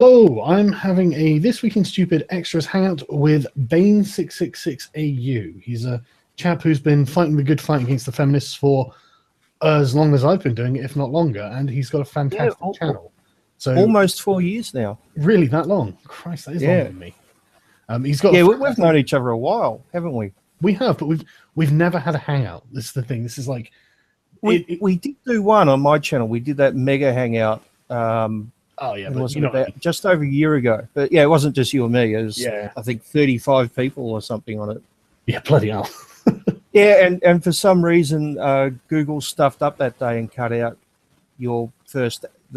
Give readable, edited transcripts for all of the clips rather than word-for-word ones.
Hello, I'm having a This Week in Stupid Extras hangout with Bane666au. He's a chap who's been fighting the good fight against the feminists for as long as I've been doing it, if not longer, and he's got a fantastic channel. So almost 4 years now. Really, that long? Christ, that is longer than me. He's got we've known each other a while, haven't we? We have, but we've never had a hangout. This is the thing. This is like we did do one on my channel. We did that mega hangout. Oh yeah, but about just over a year ago. But yeah, it wasn't just you and me. It was I think 35 people or something on it. Yeah, bloody hell. Yeah, and for some reason Google stuffed up that day and cut out the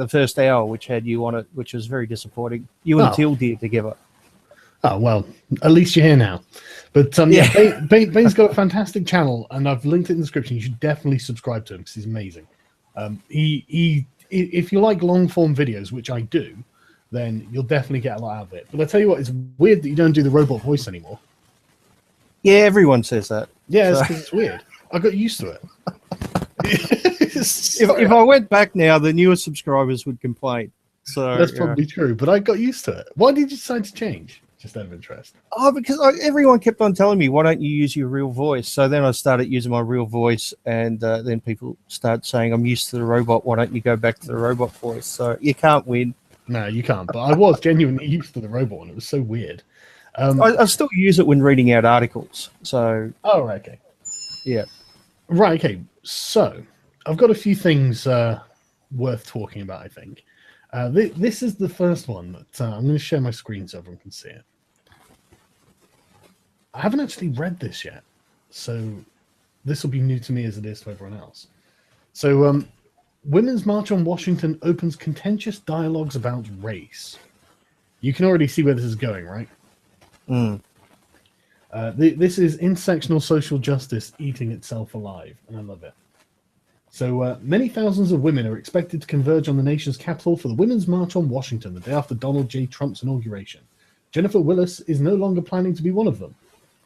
first hour, which had you on it, which was very disappointing. You and Till did together. Oh well, at least you're here now. But Bane's got a fantastic channel, and I've linked it in the description. You should definitely subscribe to him because he's amazing. If you like long form videos, which I do, then you'll definitely get a lot out of it. But I tell you what, it's weird that you don't do the robot voice anymore. Yeah, everyone says that. Yeah, so. It's weird. I got used to it. If I went back now, the newer subscribers would complain. So that's probably true. But I got used to it. Why did you decide to change? Just out of interest. Oh, because everyone kept on telling me, why don't you use your real voice? So then I started using my real voice, and then people started saying, I'm used to the robot, why don't you go back to the robot voice? So you can't win. No, you can't. But I was genuinely used to the robot, and it was so weird. I still use it when reading out articles. So. Oh, right, okay. Yeah. Right, okay. So I've got a few things worth talking about, I think. This is the first one that I'm going to share my screen so everyone can see it. I haven't actually read this yet, so this will be new to me as it is to everyone else. So, Women's March on Washington opens contentious dialogues about race. You can already see where this is going, right? This is intersectional social justice eating itself alive, and I love it. So, many thousands of women are expected to converge on the nation's capital for the Women's March on Washington the day after Donald J. Trump's inauguration. Jennifer Willis is no longer planning to be one of them.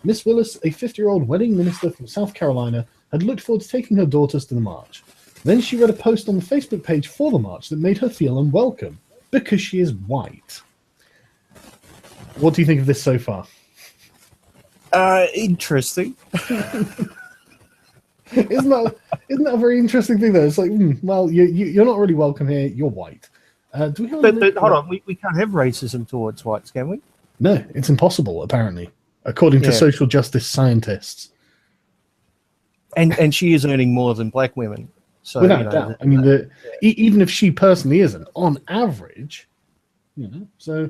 Miss Willis, a 50-year-old wedding minister from South Carolina, had looked forward to taking her daughters to the march. Then she read a post on the Facebook page for the march that made her feel unwelcome, because she is white. What do you think of this so far? Interesting. Isn't that a very interesting thing, though? It's like, well, you're not really welcome here. You're white. Do we have but hold on, we can't have racism towards whites, can we? No, it's impossible, apparently, according to social justice scientists. And she is earning more than black women. So, without doubt. I mean, even if she personally isn't, on average, So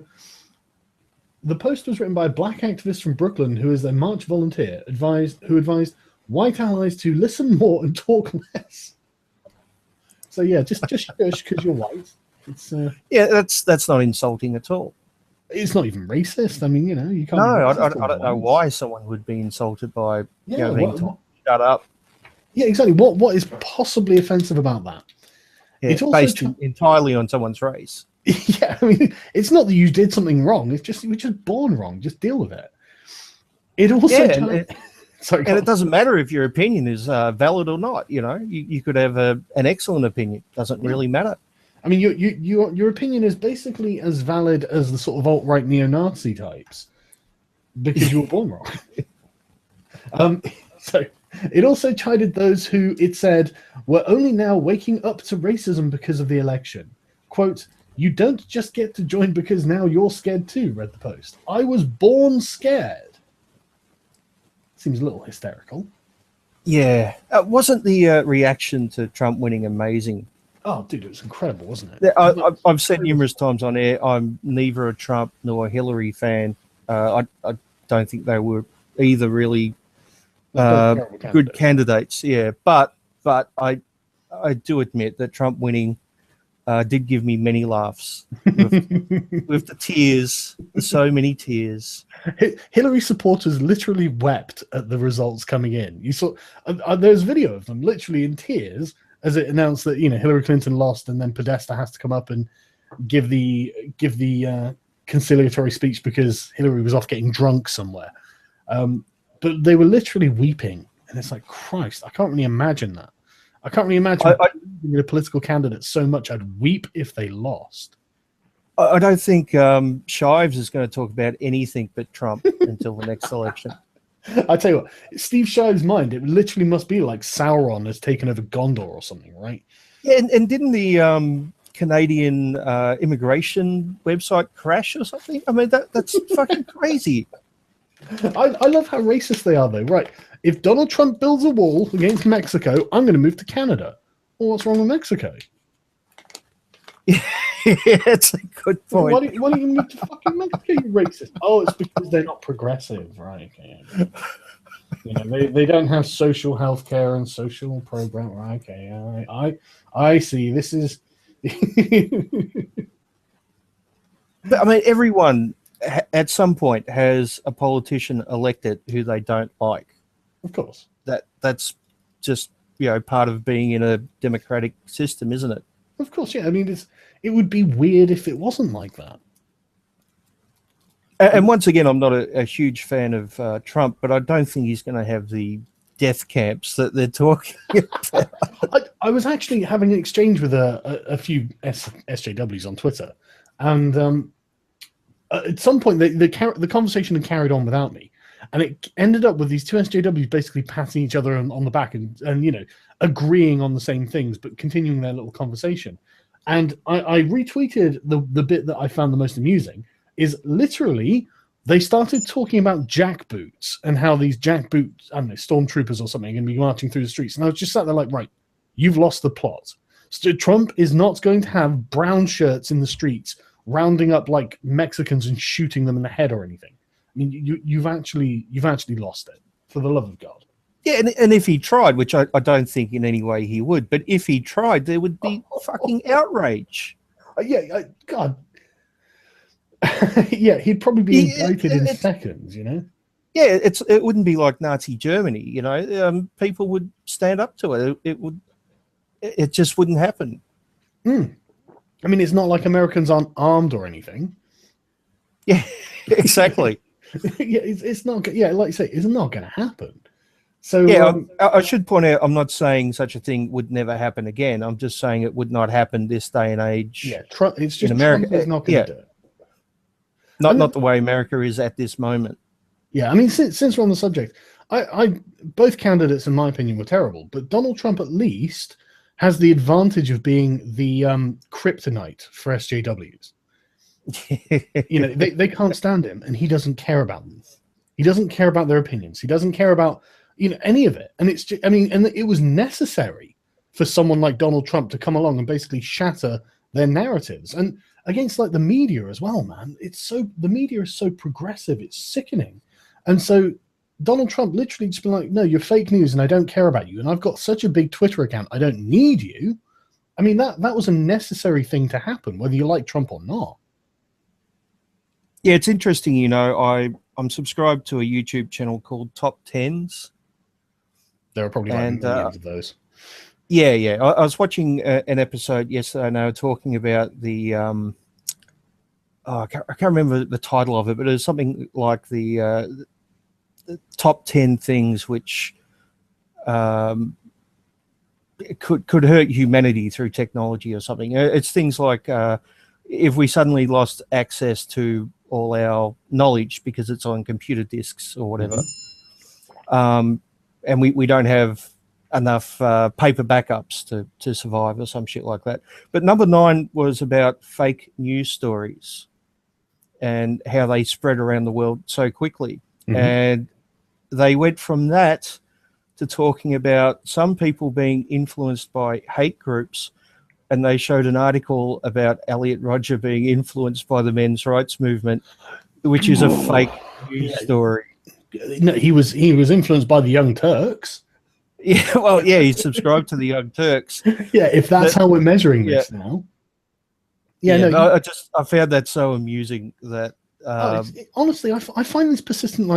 the post was written by a black activist from Brooklyn who is a march volunteer, who advised white allies to listen more and talk less. So yeah, just shush because you're white. It's that's not insulting at all. It's not even racist. I mean, you can't. No, I don't know why someone would be insulted by being told shut up. Yeah, exactly. What is possibly offensive about that? Yeah, it's based entirely on someone's race. Yeah, I mean, it's not that you did something wrong. It's just you were just born wrong. Just deal with it. It also and it doesn't matter if your opinion is valid or not. You could have an excellent opinion. Doesn't really matter. I mean, your opinion is basically as valid as the sort of alt-right neo-Nazi types because you were born wrong. So it also chided those who, it said, were only now waking up to racism because of the election. Quote, "You don't just get to join because now you're scared too," read the post. "I was born scared." Seems a little hysterical. Yeah. Wasn't the reaction to Trump winning amazing? Oh, dude, it was incredible, wasn't it? I've said numerous times on air, I'm neither a Trump nor a Hillary fan. I don't think they were either really good candidates. Yeah, but I do admit that Trump winning did give me many laughs with the tears, so many tears. Hillary supporters literally wept at the results coming in. You saw there's video of them literally in tears as it announced that Hillary Clinton lost, and then Podesta has to come up and give the conciliatory speech because Hillary was off getting drunk somewhere. But they were literally weeping, and it's like, Christ, I can't really imagine that. I can't really imagine a political candidate so much I'd weep if they lost. I don't think Shives is going to talk about anything but Trump until the next election. I tell you what, Steve Shive's mind, it literally must be like Sauron has taken over Gondor or something, right? Yeah, and didn't the Canadian immigration website crash or something? I mean, that's fucking crazy. I love how racist they are, though. Right, if Donald Trump builds a wall against Mexico, I'm going to move to Canada. Well, what's wrong with Mexico? Yeah, it's a good point. Why don't you move to fucking Mexico, you racist? Oh, it's because they're not progressive, right? Okay. You know, they don't have social health care and social program. Right? Okay, I see. This is. But I mean, everyone at some point has a politician elected who they don't like. Of course. That's just, part of being in a democratic system, isn't it? Of course, yeah. I mean, it would be weird if it wasn't like that. And once again, I'm not a huge fan of Trump, but I don't think he's going to have the death camps that they're talking about. I was actually having an exchange with a few SJWs on Twitter, and at some point the conversation had carried on without me, and it ended up with these two SJWs basically patting each other on the back and agreeing on the same things, but continuing their little conversation. And I retweeted the bit that I found the most amusing. Is literally they started talking about jackboots and how these jackboots, I don't know, stormtroopers or something, are going to be marching through the streets. And I was just sat there like, right, you've lost the plot. So Trump is not going to have brown shirts in the streets rounding up like Mexicans and shooting them in the head or anything. I mean, you've actually lost it, for the love of God. Yeah, and if he tried, which I don't think in any way he would, but if he tried, there would be fucking outrage. God. Yeah, he'd probably be indicted in seconds, Yeah, it wouldn't be like Nazi Germany, people would stand up to it. It just wouldn't happen. I mean, it's not like Americans aren't armed or anything. Yeah, exactly. Yeah, it's not. Yeah, like you say, it's not going to happen. So yeah, I should point out, I'm not saying such a thing would never happen again. I'm just saying it would not happen this day and age. Yeah, it's just in America. Trump is not going to do it. Not the way America is at this moment. Yeah, I mean, since we're on the subject, I both candidates, in my opinion, were terrible. But Donald Trump, at least, has the advantage of being the kryptonite for SJWs. They can't stand him, and he doesn't care about them. He doesn't care about their opinions. He doesn't care about any of it. And it's just, and it was necessary for someone like Donald Trump to come along and basically shatter their narratives. And against like the media as well, man. The media is so progressive, it's sickening. And so Donald Trump literally just been like, no, you're fake news and I don't care about you. And I've got such a big Twitter account, I don't need you. I mean, that was a necessary thing to happen, whether you like Trump or not. Yeah, it's interesting, I'm subscribed to a YouTube channel called Top Tens. There are probably millions of those. Yeah. I was watching an episode yesterday, and they were talking about the I can't remember the title of it, but it was something like the top 10 things which could hurt humanity through technology or something. It's things like if we suddenly lost access to all our knowledge because it's on computer disks or whatever, and we don't have enough paper backups to survive or some shit like that. But number 9 was about fake news stories and how they spread around the world so quickly. And they went from that to talking about some people being influenced by hate groups, and they showed an article about Elliot Rodger being influenced by the men's rights movement, which is a fake news story. No, he was influenced by the Young Turks. Yeah, well, yeah, he subscribed to the Young Turks. Yeah, if that's how we're measuring this now. I found that so amusing that. Honestly, I find these persistent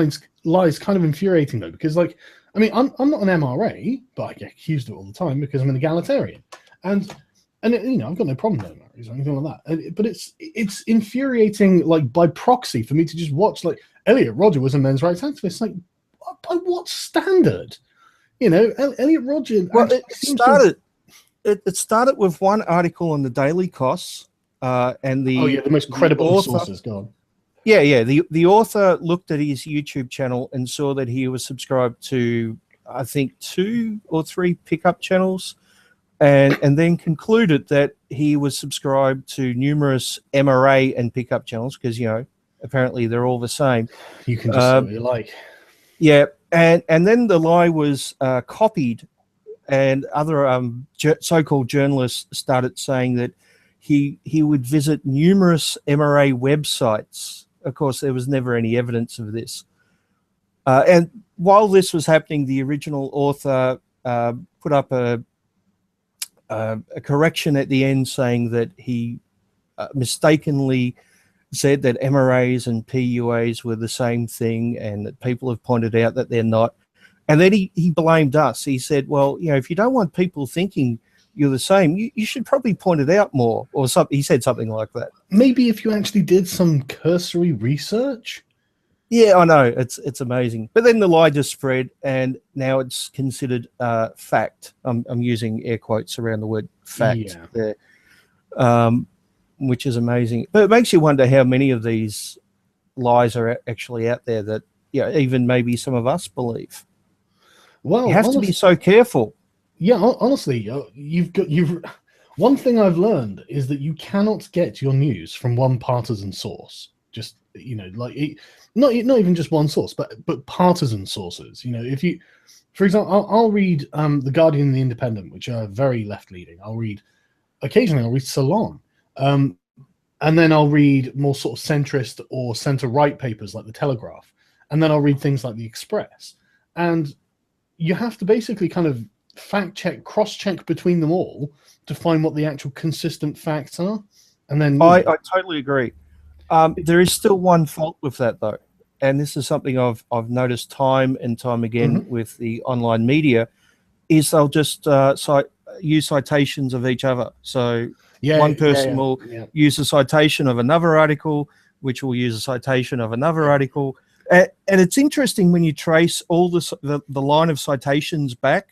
lies kind of infuriating though, because I'm not an MRA, but I get accused of it all the time because I'm an egalitarian, and I've got no problem with MRAs or anything like that. But it's infuriating, like by proxy, for me to just watch like Elliot Rodger was a men's rights activist. Like, by what standard? Elliot Rodger. Well, it started with one article on the Daily Costs and the most credible author, sources. Go on. Yeah. The author looked at his YouTube channel and saw that he was subscribed to, I think, 2 or 3 pickup channels, and then concluded that he was subscribed to numerous MRA and pickup channels because, apparently they're all the same. You can just say what you like. Yeah, and then the lie was copied, and other so-called journalists started saying that he would visit numerous MRA websites. Of course, there was never any evidence of this. And while this was happening, the original author put up a correction at the end saying that he mistakenly said that MRAs and PUAs were the same thing, and that people have pointed out that they're not. And then he blamed us. He said, well, if you don't want people thinking you're the same, you should probably point it out more, or something. He said something like that. Maybe if you actually did some cursory research. Yeah, I know. It's amazing. But then the lie just spread, and now it's considered fact. I'm using air quotes around the word fact there, which is amazing. But it makes you wonder how many of these lies are actually out there that even maybe some of us believe. Well, you have to be so careful. Yeah, honestly, you've. One thing I've learned is that you cannot get your news from one partisan source. Just not even just one source, but partisan sources. If you, for example, I'll read The Guardian and The Independent, which are very left-leaning. Occasionally I'll read Salon, and then I'll read more sort of centrist or centre-right papers like The Telegraph, and then I'll read things like The Express. And you have to basically kind of fact-check, cross-check between them all to find what the actual consistent facts are. And then I totally agree. There is still one fault with that, though, and this is something I've noticed time and time again with the online media, is they'll just use citations of each other. So one person will use a citation of another article, which will use a citation of another article, and it's interesting when you trace all the line of citations back.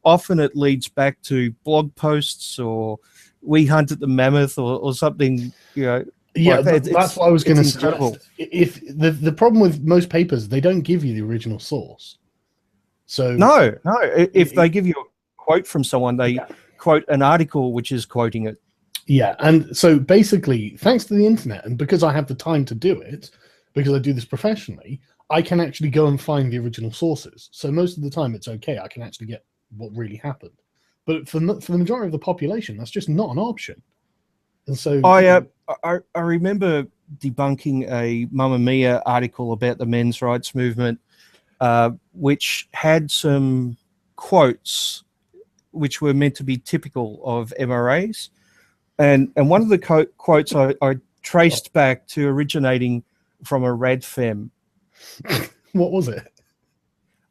Often it leads back to blog posts or We Hunted the Mammoth or something, Yeah, that's what I was going to suggest. If the problem with most papers, they don't give you the original source. So no. If they give you a quote from someone, they quote an article which is quoting it. Yeah, and so basically, thanks to the internet, and because I have the time to do it, because I do this professionally, I can actually go and find the original sources. So most of the time, it's okay. I can actually get what really happened. But for the majority of the population, that's just not an option. And so I remember debunking a Mamma Mia article about the men's rights movement, which had some quotes which were meant to be typical of MRAs. And one of the quotes I traced back to originating from a radfem. What was it?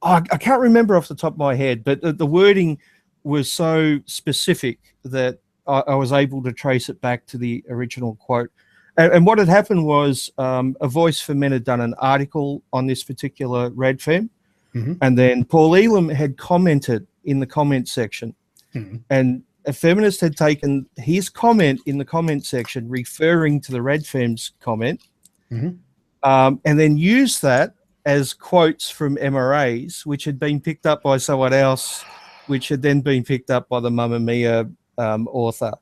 I can't remember off the top of my head, but the wording was so specific that I was able to trace it back to the original quote. And what had happened was A Voice for Men had done an article on this particular radfem, and then Paul Elam had commented in the comment section, and a feminist had taken his comment in the comment section referring to the radfem's comment, and then used that as quotes from MRAs, which had been picked up by someone else, which had then been picked up by the Mamma Mia author.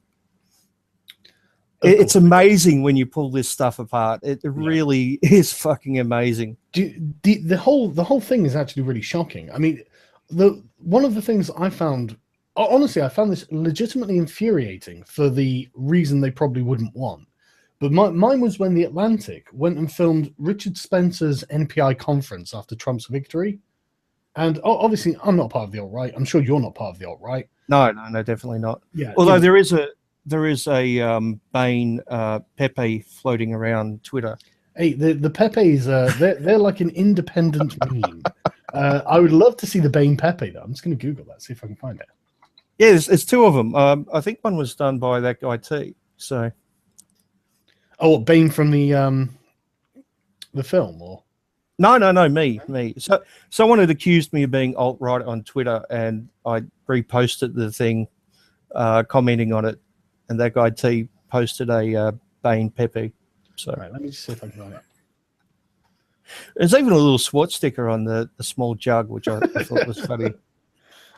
It's amazing when you pull this stuff apart. It really is fucking amazing. The whole thing is actually really shocking. I mean, one of the things I found, honestly, I found this legitimately infuriating for the reason they probably wouldn't want. But mine was when The Atlantic went and filmed Richard Spencer's NPI conference after Trump's victory. And obviously, I'm not part of the alt-right. I'm sure you're not part of the alt-right. No, definitely not. Yeah. Although there is a Bane Pepe floating around Twitter. Hey, the Pepes, they're like an independent meme. I would love to see the Bane Pepe, though. I'm just going to Google that, see if I can find it. Yeah, there's 2 of them. I think one was done by that guy T. So. Oh, Bane from the film, or? No, me. So someone had accused me of being alt-right on Twitter, and I reposted the thing, commenting on it, and that guy T posted a Bane Pepe. So right, let me just see if I can find it. There's even a little swatch sticker on the small jug, which I thought was funny.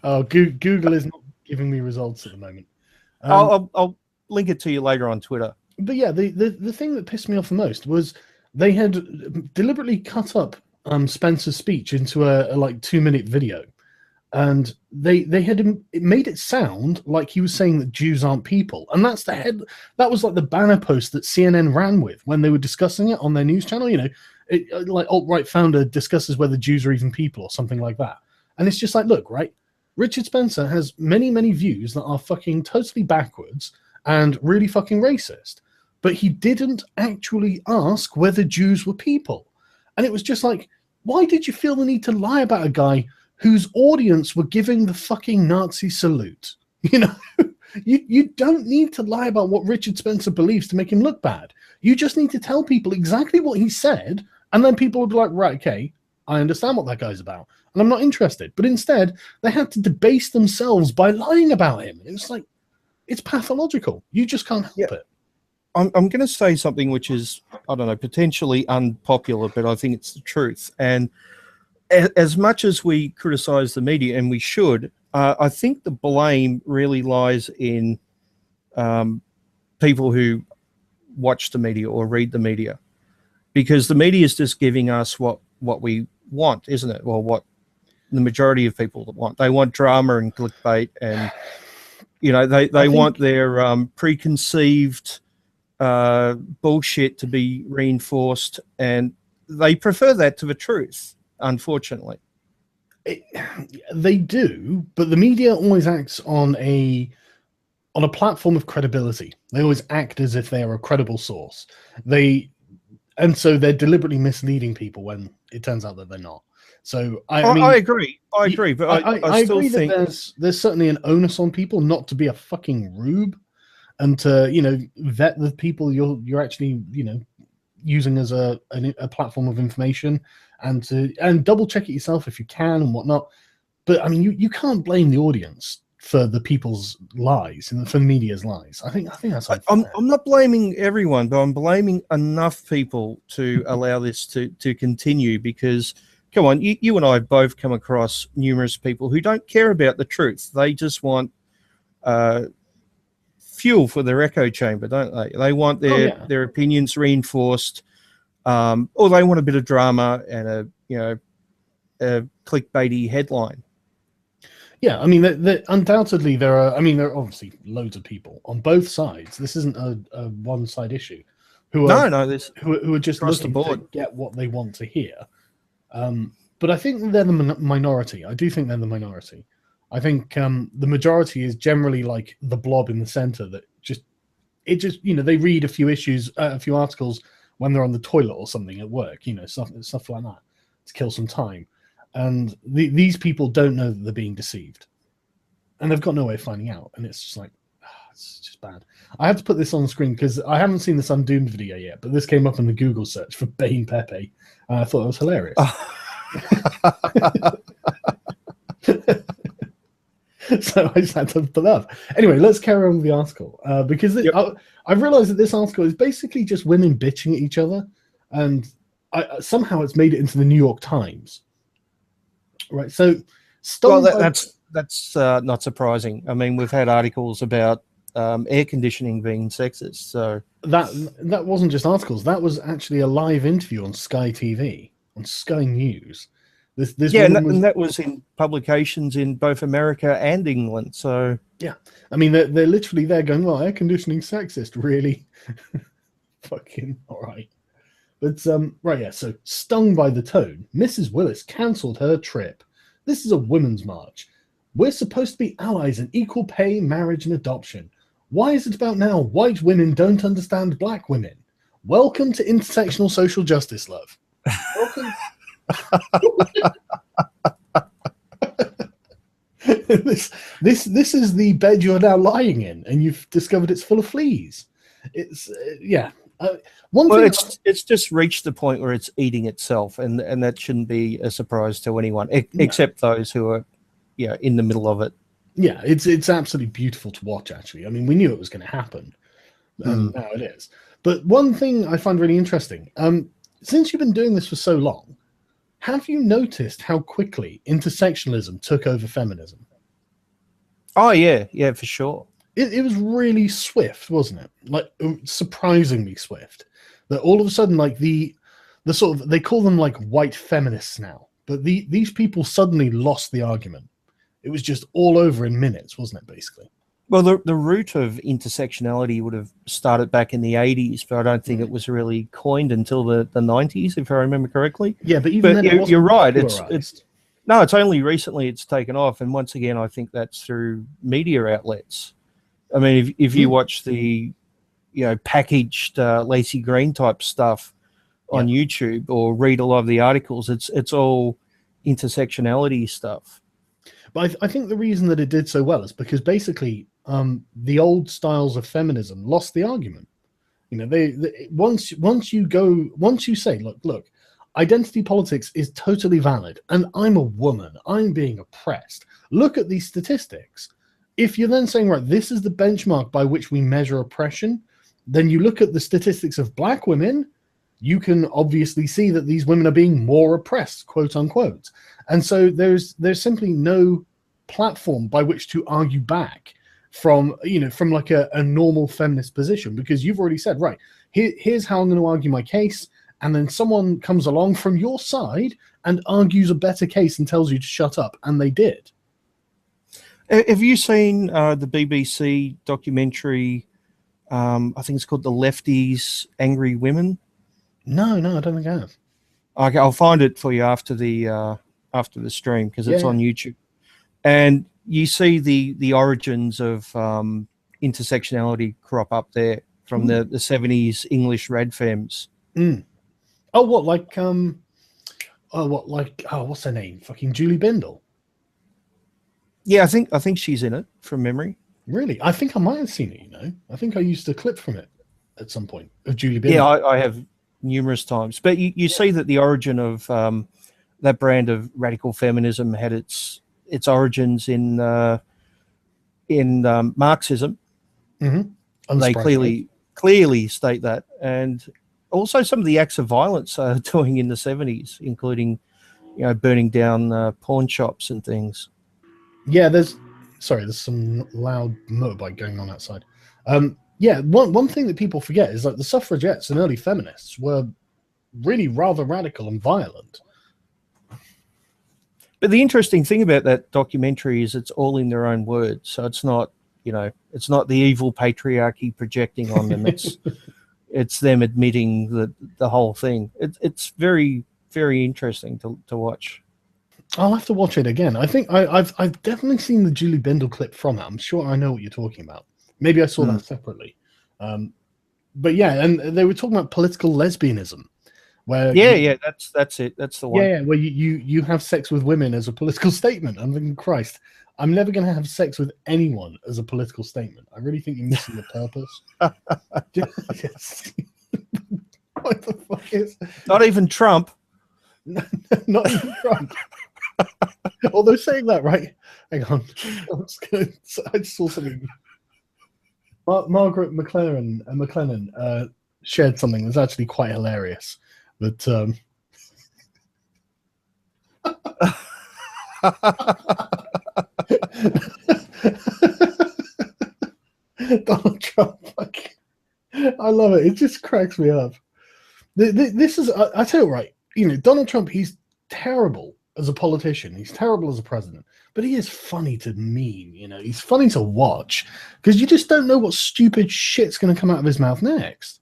Oh, Google is not giving me results at the moment. I'll link it to you later on Twitter. But yeah, the thing that pissed me off the most was they had deliberately cut up Spencer's speech into a like 2-minute video, and they had made it sound like he was saying that Jews aren't people, and that was like the banner post that CNN ran with when they were discussing it on their news channel. You know, like alt-right founder discusses whether Jews are even people or something like that, and it's just like, look, right, Richard Spencer has many views that are fucking totally backwards and really fucking racist, but he didn't actually ask whether Jews were people. And it was just like, why did you feel the need to lie about a guy whose audience were giving the fucking Nazi salute? You know, you don't need to lie about what Richard Spencer believes to make him look bad. You just need to tell people exactly what he said, and then people will be like, right, okay, I understand what that guy's about, and I'm not interested. But instead, they had to debase themselves by lying about him. It's like, it's pathological. You just can't help it. I'm going to say something which is, I don't know, potentially unpopular, but I think it's the truth. And as much as we criticize the media, and we should, I think the blame really lies in people who watch the media or read the media, because the media is just giving us what we want, isn't it? Well, what the majority of people want. They want drama and clickbait, and you know, they want their preconceived bullshit to be reinforced, and they prefer that to the truth, unfortunately. They do, but the media always acts on a platform of credibility. They always act as if they are a credible source. And so they're deliberately misleading people when it turns out that they're not. So I mean, I agree, but I still agree think that there's certainly an onus on people not to be a fucking rube, and to, you know, vet the people you're actually, you know, using as a platform of information, and double check it yourself if you can and whatnot. But I mean, you can't blame the audience for the people's lies and for the media's lies. I think that's unfair. I'm not blaming everyone, but I'm blaming enough people to allow this to continue, because come on, you and I have both come across numerous people who don't care about the truth. They just want fuel for their echo chamber, don't they? They want their opinions reinforced, or they want a bit of drama and a clickbaity headline. Yeah, I mean, undoubtedly there are obviously loads of people on both sides. This isn't a one-side issue. Who are just looking to get what they want to hear. But I think they're the minority. I do think they're the minority. I think the majority is generally like the blob in the center that just you know, they read a few articles when they're on the toilet or something at work, you know, stuff like that to kill some time. And these people don't know that they're being deceived, and they've got no way of finding out. And it's just like, it's just bad. I have to put this on the screen because I haven't seen this Undoomed video yet, but this came up in the Google search for Bane Pepe, and I thought it was hilarious. So I just had to put that up. Anyway, let's carry on with the article, because I've realized that this article is basically just women bitching at each other, and somehow it's made it into the New York Times. Right, so that's not surprising. I mean, we've had articles about air conditioning being sexist, so that wasn't just articles. That was actually a live interview on Sky TV, on Sky News. And that was in publications in both America and England. So yeah, I mean, they're literally there going, well, air conditioning sexist, really? Fucking all right. But right, yeah. So stung by the tone, Mrs. Willis cancelled her trip. This is a women's march. We're supposed to be allies in equal pay, marriage, and adoption. Why is it about now white women don't understand black women? Welcome to intersectional social justice, love. Welcome. This is the bed you're now lying in, and you've discovered it's full of fleas. It's it's just reached the point where it's eating itself, and that shouldn't be a surprise to anyone, except those who are in the middle of it. Yeah, it's absolutely beautiful to watch, actually. I mean, we knew it was going to happen, and now it is. But one thing I find really interesting, since you've been doing this for so long, have you noticed how quickly intersectionalism took over feminism? Oh, yeah, for sure. It was really swift, wasn't it? Like, surprisingly swift. That all of a sudden, like, the sort of, they call them like white feminists now, but these people suddenly lost the argument. It was just all over in minutes, wasn't it, basically? Well, the root of intersectionality would have started back in the 80s, but I don't think it was really coined until the 90s, if I remember correctly. Yeah, but even then, you're right. It's only recently it's taken off, and once again, I think that's through media outlets. I mean, if you watch the, packaged Lacey Green type stuff on YouTube, or read a lot of the articles, it's all intersectionality stuff. But I think the reason that it did so well is because basically the old styles of feminism lost the argument. Once you say, look, identity politics is totally valid, and I'm a woman, I'm being oppressed. Look at these statistics. If you're then saying, right, this is the benchmark by which we measure oppression, then you look at the statistics of black women, you can obviously see that these women are being more oppressed, quote unquote. And so there's simply no platform by which to argue back from like a normal feminist position, because you've already said, right, here's how I'm going to argue my case, and then someone comes along from your side and argues a better case and tells you to shut up, and they did. Have you seen the BBC documentary? I think it's called "The Lefties' Angry Women." No, I don't think I have. Okay, I'll find it for you after the stream, because it's on YouTube, and you see the origins of intersectionality crop up there from the 70s English rad femmes. Oh, what's her name? Fucking Julie Bindel. Yeah, I think she's in it from memory. Really? I think I might have seen it, I think I used a clip from it at some point of Julie Bindel. Yeah, I have numerous times. But you see that the origin of that brand of radical feminism had its origins in Marxism. Mm-hmm. They clearly state that. And also some of the acts of violence doing in the 70s, including, burning down pawn shops and things. Yeah, there's some loud motorbike going on outside. One thing that people forget is like the suffragettes and early feminists were really rather radical and violent. But the interesting thing about that documentary is it's all in their own words. So it's not, it's not the evil patriarchy projecting on them. It's them admitting the whole thing. It's very, very interesting to watch. I'll have to watch it again. I think I've definitely seen the Julie Bindel clip from it. I'm sure I know what you're talking about. Maybe I saw that separately. But yeah, and they were talking about political lesbianism. Where that's it. That's the one. Yeah, where you have sex with women as a political statement. I'm thinking, Christ, I'm never going to have sex with anyone as a political statement. I really think you're missing the purpose. What the fuck is? Not even Trump. Not even Trump. Although saying that, right? Hang on. I just saw something. Margaret McLennan shared something that's actually quite hilarious. But Donald Trump, I love it. It just cracks me up. This is, I tell you right, Donald Trump, he's terrible as a politician. He's terrible as a president, but he is funny to meme. He's funny to watch because you just don't know what stupid shit's going to come out of his mouth next.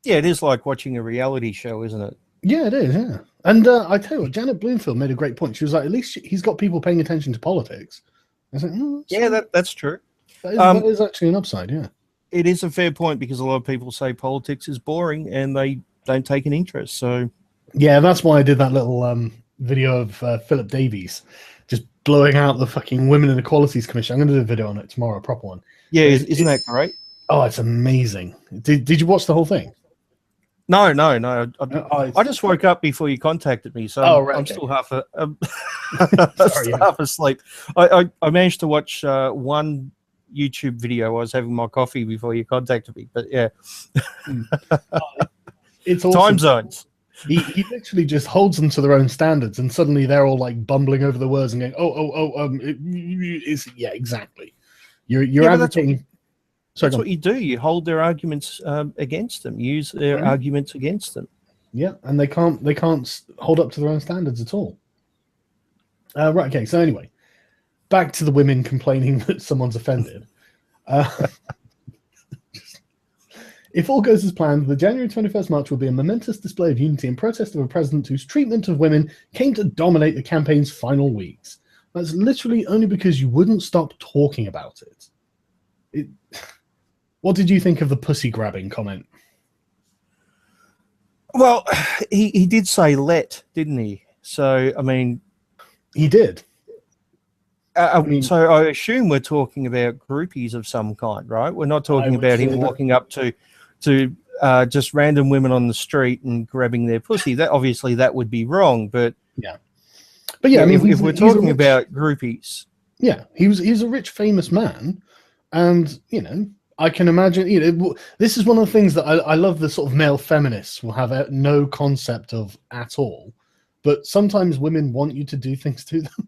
Yeah, it is like watching a reality show, isn't it? Yeah, it is, yeah. And I tell you what, Janet Bloomfield made a great point. She was like, at least he's got people paying attention to politics. I was like, yeah, that's true. That is actually an upside, yeah. It is a fair point because a lot of people say politics is boring and they don't take an interest. So, yeah, that's why I did that little video of Philip Davies just blowing out the fucking Women Inequalities Commission. I'm going to do a video on it tomorrow, a proper one. Yeah, isn't that great? Oh, it's amazing. Did you watch the whole thing? No. I just woke up before you contacted me, so I'm still half half asleep. I managed to watch one YouTube video. I was having my coffee before you contacted me, but yeah. It's awesome. Time zones. He literally just holds them to their own standards, and suddenly they're all like bumbling over the words and going, yeah, exactly. You're advocating. That's what you do. You hold their arguments against them. Use their arguments against them. Yeah, and they can't hold up to their own standards at all. Right. Okay. So anyway, back to the women complaining that someone's offended. If all goes as planned, the January 21st march will be a momentous display of unity and protest of a president whose treatment of women came to dominate the campaign's final weeks. That's literally only because you wouldn't stop talking about it. What did you think of the pussy grabbing comment? Well, he did say let, didn't he? So, I mean... He did. So I assume we're talking about groupies of some kind, right? We're not talking about him walking up to just random women on the street and grabbing their pussy. That obviously that would be wrong, but yeah. But yeah, I mean, if we're talking about groupies, yeah, he's a rich, famous man, and you know, I can imagine. You know, this is one of the things that I love. The sort of male feminists will have no concept of at all, but sometimes women want you to do things to them.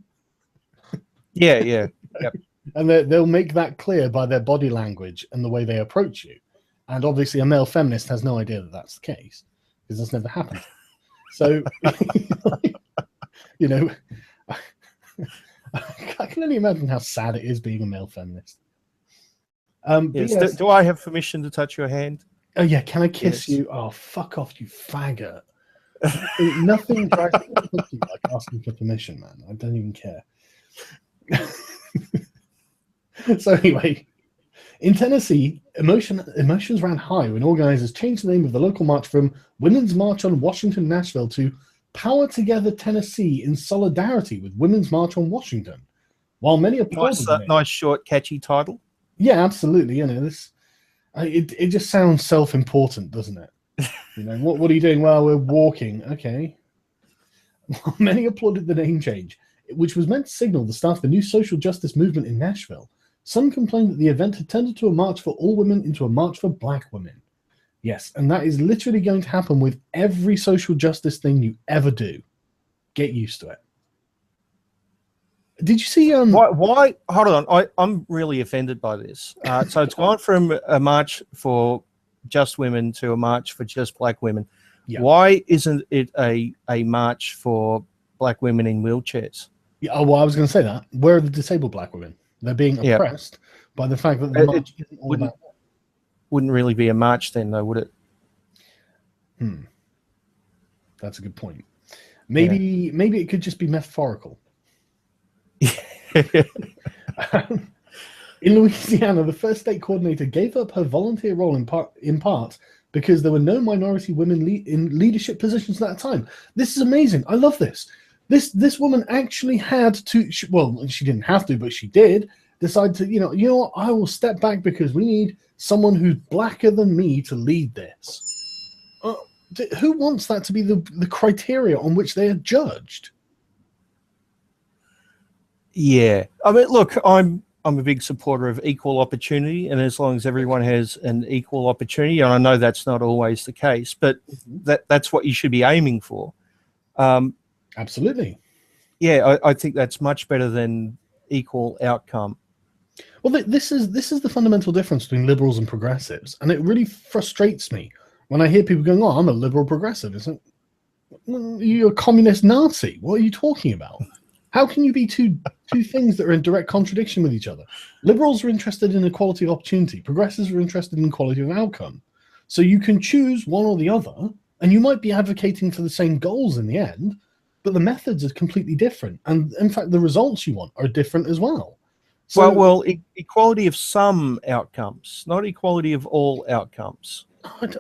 Yeah. Yep. And they'll make that clear by their body language and the way they approach you. And obviously a male feminist has no idea that that's the case, because that's never happened. So, you know, I can only imagine how sad it is being a male feminist. Yes. Do I have permission to touch your hand? Oh, yeah. Can I kiss you? Oh, fuck off, you faggot. Nothing drives me like asking for permission, man. I don't even care. So anyway, in Tennessee, emotions ran high when organizers changed the name of the local march from Women's March on Washington, Nashville to Power Together Tennessee in solidarity with Women's March on Washington. While many applauded nice short, catchy title. Yeah, absolutely. You know, it just sounds self-important, doesn't it? You know, what are you doing? Well, we're walking. Okay. While many applauded the name change, which was meant to signal the start of the new social justice movement in Nashville, some complained that the event had turned into a march for all women into a march for black women. Yes, and that is literally going to happen with every social justice thing you ever do. Get used to it. Did you see... Why? Hold on. I'm really offended by this. So it's gone from a march for just women to a march for just black women. Yeah. Why isn't it a march for black women in wheelchairs? Yeah, well, I was going to say that. Where are the disabled black women? They're being oppressed by the fact that the march isn't all about... Wouldn't really be a march then, though, would it? That's a good point. Maybe it could just be metaphorical. In Louisiana, the first state coordinator gave up her volunteer role in part because there were no minority women in leadership positions at that time. This is amazing. I love this. This woman actually had to, she didn't have to, but she did decide to, you know what, I will step back because we need someone who's blacker than me to lead this. Who wants that to be the criteria on which they are judged? Yeah. I mean, look, I'm a big supporter of equal opportunity, and as long as everyone has an equal opportunity, and I know that's not always the case, but that's what you should be aiming for. Absolutely. Yeah, I think that's much better than equal outcome. Well, this is the fundamental difference between liberals and progressives, and it really frustrates me when I hear people going, "Oh, I'm a liberal progressive." It's like, you're a communist Nazi. What are you talking about? How can you be two things that are in direct contradiction with each other? Liberals are interested in equality of opportunity. Progressives are interested in equality of outcome. So you can choose one or the other, and you might be advocating for the same goals in the end, but the methods are completely different. And in fact, the results you want are different as well. So, well, equality of some outcomes, not equality of all outcomes.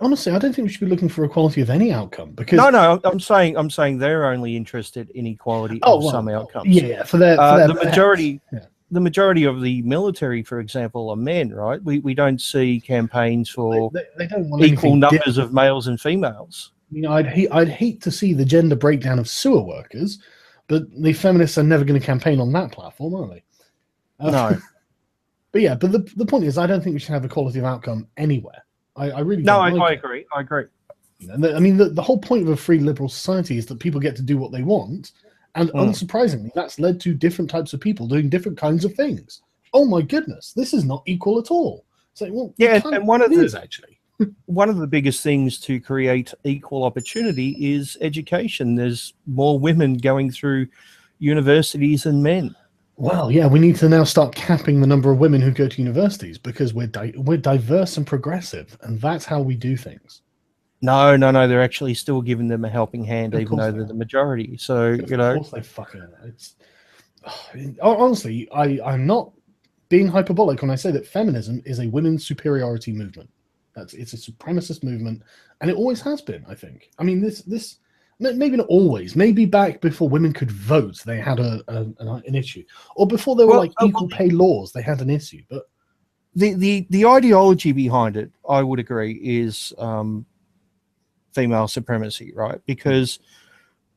Honestly, I don't think we should be looking for equality of any outcome, because no, I'm saying they're only interested in equality of some outcomes. Yeah, for their the majority. Yeah. The majority of the military, for example, are men, right? We don't see campaigns for they don't want equal numbers of males and females. You know, I'd hate to see the gender breakdown of sewer workers, but the feminists are never going to campaign on that platform, are they? No. But yeah, but the point is, I don't think we should have equality of outcome anywhere. I really No, don't. I agree. I agree. I mean, the whole point of a free liberal society is that people get to do what they want, and unsurprisingly, that's led to different types of people doing different kinds of things. Oh my goodness, this is not equal at all. So, well, yeah, and one of the actually one of the biggest things to create equal opportunity is education. There's more women going through universities than men. Well, yeah, we need to now start capping the number of women who go to universities because we're diverse and progressive, and that's how we do things. No, they're actually still giving them a helping hand, even though they're the majority. So, of course they fucking are. It's honestly, I'm not being hyperbolic when I say that feminism is a women's superiority movement. It's a supremacist movement, and it always has been, I think. I mean, this maybe not always. Maybe back before women could vote, they had an issue, or before there were equal pay laws, they had an issue. But the ideology behind it, I would agree, is female supremacy, right? Because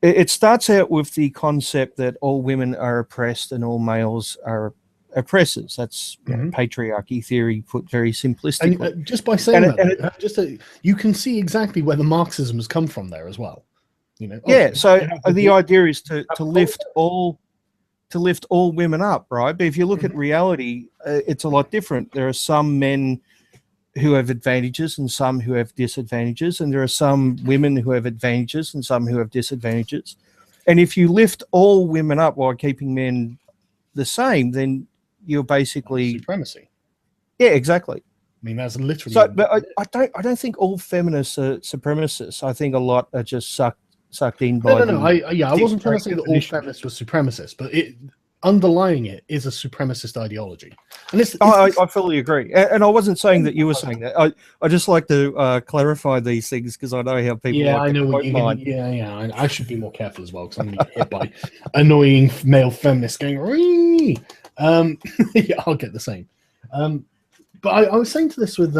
it starts out with the concept that all women are oppressed and all males are oppressors. That's patriarchy theory put very simplistically. And just by saying you can see exactly where the Marxism has come from there as well. You know. So the idea is to lift all women up, right? But if you look at reality, it's a lot different. There are some men who have advantages and some who have disadvantages, and there are some women who have advantages and some who have disadvantages. And if you lift all women up while keeping men the same, then you're basically supremacy. Yeah, exactly. I mean, that's literally. So, but I don't think all feminists are supremacists. I think a lot are just sucked in by. No. I wasn't trying to say that all feminists were supremacists, but underlying it is a supremacist ideology. And I fully agree. And I wasn't saying that you were saying that. I just like to clarify these things because I know how people. Yeah, I know what you mean. Yeah. I should be more careful as well because I'm going to get hit by annoying male feminists going. Ree! Yeah, I'll get the same. But I was saying to this with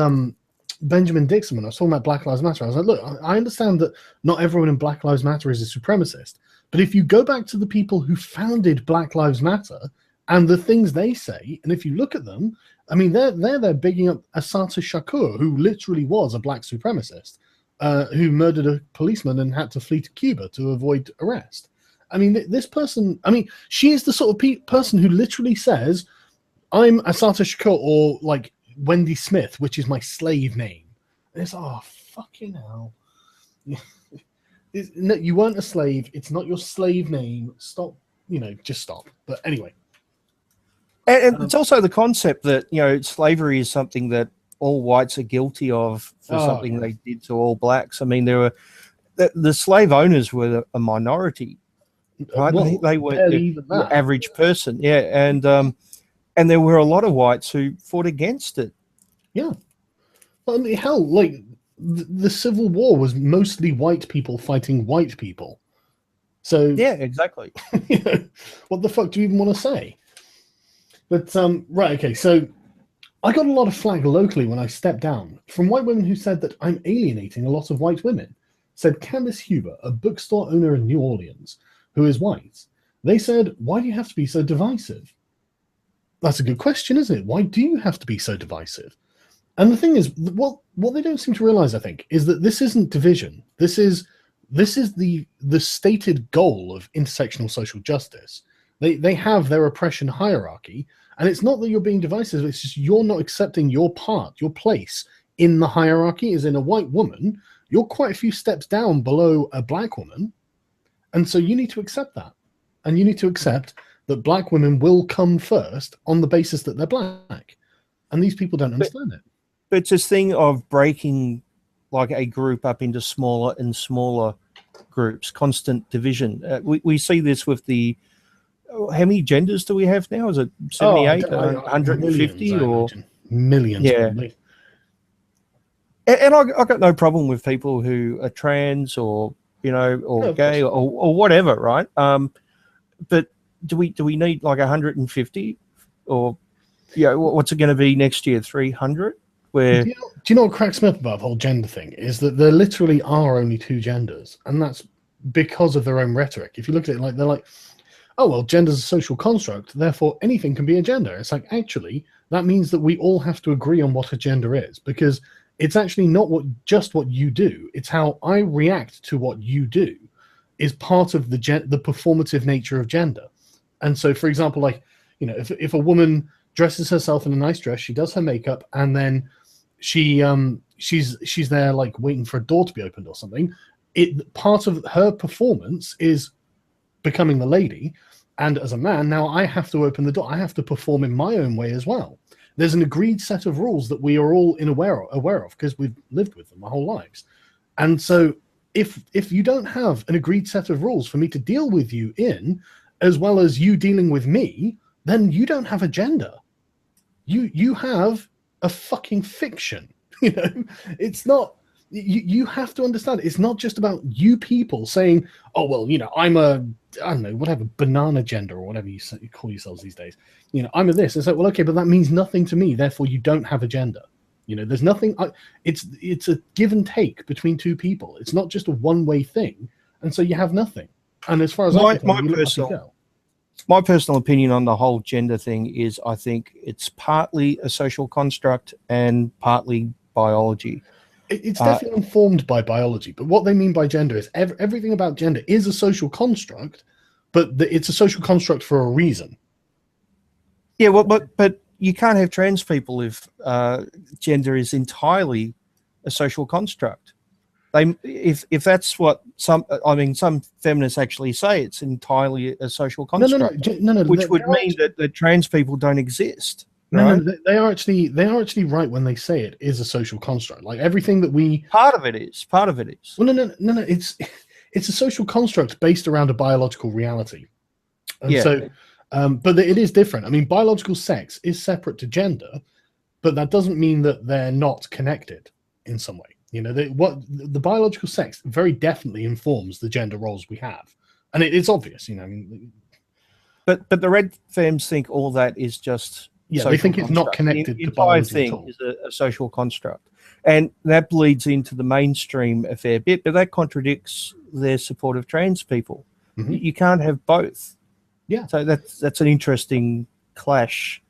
Benjamin Dixon when I was talking about Black Lives Matter. I was like, look, I understand that not everyone in Black Lives Matter is a supremacist, but if you go back to the people who founded Black Lives Matter and the things they say, and if you look at them, I mean, they're bigging up Assata Shakur, who literally was a black supremacist, who murdered a policeman and had to flee to Cuba to avoid arrest. I mean, this person, she is the sort of person who literally says, I'm Assata Shakur, or like Wendy Smith, which is my slave name. And it's, oh, fucking hell. No, you weren't a slave. It's not your slave name. Stop, just stop. But anyway. And it's also the concept that, slavery is something that all whites are guilty of for something they did to all blacks. I mean, there were the slave owners were a minority, right? Well, they were the average person. Yeah. And there were a lot of whites who fought against it. Yeah. I mean, hell, like the Civil War was mostly white people fighting white people. So yeah, exactly. What the fuck do you even want to say? But right, okay. So I got a lot of flack locally when I stepped down from white women who said that I'm alienating a lot of white women. Said Candace Huber, a bookstore owner in New Orleans, who is white. They said, "Why do you have to be so divisive?" That's a good question, isn't it? Why do you have to be so divisive? And the thing is, what they don't seem to realize, I think, is that this isn't division. This is the stated goal of intersectional social justice. They have their oppression hierarchy, and it's not that you're being divisive. It's just you're not accepting your part, your place in the hierarchy. As in a white woman, you're quite a few steps down below a black woman, and so you need to accept that, and you need to accept that black women will come first on the basis that they're black, and these people don't understand it. But it's this thing of breaking like a group up into smaller and smaller groups, constant division. We see this with the, how many genders do we have now? Is it 78, 150 or millions? Yeah. Probably. And I got no problem with people who are trans or, or gay or whatever, right? But do we need like 150 or, what's it going to be next year? 300? Where do you know what cracks me up about the whole gender thing is that there literally are only two genders, and that's because of their own rhetoric. If you look at it, like they're like, oh, well, gender's a social construct, therefore anything can be a gender. It's like, actually, that means that we all have to agree on what a gender is, because it's actually not just what you do. It's how I react to what you do is part of the performative nature of gender. And so, for example, like, you know, if a woman dresses herself in a nice dress, she does her makeup, and then she's there like waiting for a door to be opened or something. Part of her performance is becoming the lady, and as a man, now I have to open the door. I have to perform in my own way as well. There's an agreed set of rules that we are all aware of because we've lived with them our whole lives. And so if you don't have an agreed set of rules for me to deal with you in, as well as you dealing with me, then you don't have a gender. You have a fucking fiction. You know, it's not. You have to understand. It's not just about you people saying, "Oh well, you know, I don't know, whatever, banana gender or whatever you call yourselves these days. You know, I'm a this." It's like, well, okay, but that means nothing to me. Therefore, you don't have a gender. You know, there's nothing. It's a give and take between two people. It's not just a one-way thing, and so you have nothing. And as far as I can tell, you look like a girl. My personal opinion on the whole gender thing is I think it's partly a social construct and partly biology. It's definitely informed by biology, but what they mean by gender is everything about gender is a social construct, but it's a social construct for a reason. Yeah, well, but you can't have trans people if gender is entirely a social construct. If that's what some feminists actually say, it's entirely a social construct. No, which would mean that trans people don't exist. Right? No, they are actually right when they say it is a social construct. Like everything that we part of it is. Well, no. It's a social construct based around a biological reality, and yeah. So, but it is different. I mean, biological sex is separate to gender, but that doesn't mean that they're not connected in some way. You know, the biological sex very definitely informs the gender roles we have, and it's obvious. You know, I mean, but the red femmes think all that is just. Yeah, they think it's not connected to biology at all. The entire thing is a social construct. And that bleeds into the mainstream a fair bit, but that contradicts their support of trans people. Mm-hmm. You can't have both. Yeah. So that's an interesting clash.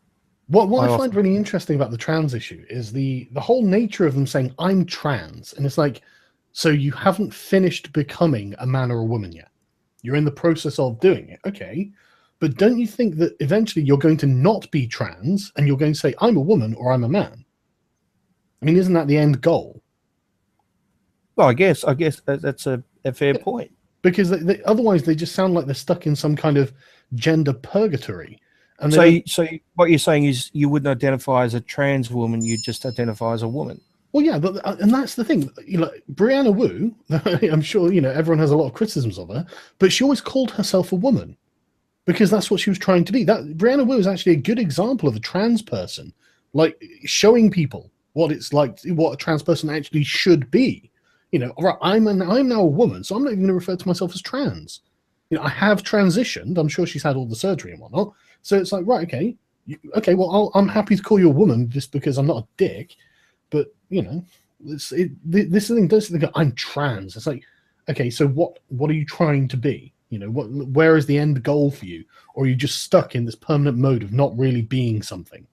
What I find really interesting about the trans issue is the whole nature of them saying, I'm trans. And it's like, so you haven't finished becoming a man or a woman yet. You're in the process of doing it. Okay. But don't you think that eventually you're going to not be trans and you're going to say, I'm a woman or I'm a man? I mean, isn't that the end goal? Well, I guess that's a fair point. Because otherwise they just sound like they're stuck in some kind of gender purgatory. And so what you're saying is you wouldn't identify as a trans woman, you just identify as a woman. Well, yeah, and that's the thing. You know, Brianna Wu, I'm sure, you know, everyone has a lot of criticisms of her, but she always called herself a woman. Because that's what she was trying to be. That Brianna Wu is actually a good example of a trans person, like showing people what it's like, what a trans person actually should be. You know, all right, I'm now a woman, so I'm not even going to refer to myself as trans. You know, I have transitioned. I'm sure she's had all the surgery and whatnot. So it's like, right, okay, well, I'm happy to call you a woman just because I'm not a dick. But you know, this thing does think I'm trans. It's like, okay, so what are you trying to be? You know, where is the end goal for you? Or are you just stuck in this permanent mode of not really being something?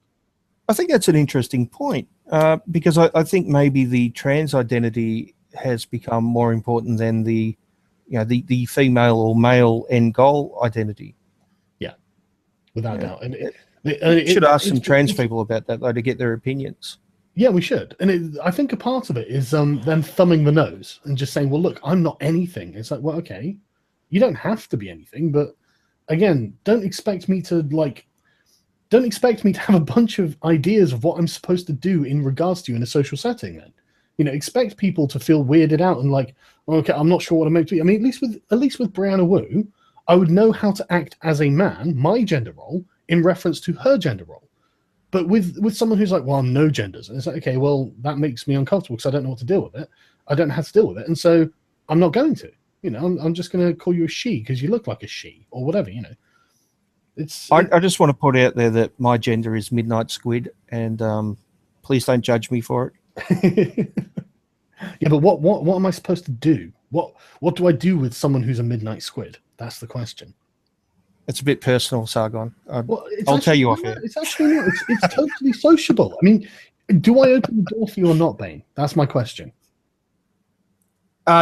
I think that's an interesting point because I think maybe the trans identity has become more important than the the female or male end goal identity. Yeah, without doubt. And we should ask some trans people about that though to get their opinions. Yeah, we should. And I think a part of it is them thumbing the nose and just saying, well, look, I'm not anything. It's like, well, okay. You don't have to be anything, but again, don't expect me to have a bunch of ideas of what I'm supposed to do in regards to you in a social setting. Then, you know, expect people to feel weirded out and like, okay, I'm not sure what I'm meant to be. I mean, at least with Brianna Wu, I would know how to act as a man, my gender role, in reference to her gender role. But with someone who's like, well, I'm no genders, and it's like, okay, well, that makes me uncomfortable because I don't know what to deal with it. I don't know how to deal with it, and so I'm not going to. You know, I'm just going to call you a she because you look like a she or whatever, you know. I just want to put out there that my gender is Midnight Squid, and please don't judge me for it. Yeah, but what am I supposed to do? What do I do with someone who's a Midnight Squid? That's the question. It's a bit personal, Sargon. Well, I'll tell you off here. It's actually not. It's totally sociable. I mean, do I open the door for you or not, Bane? That's my question.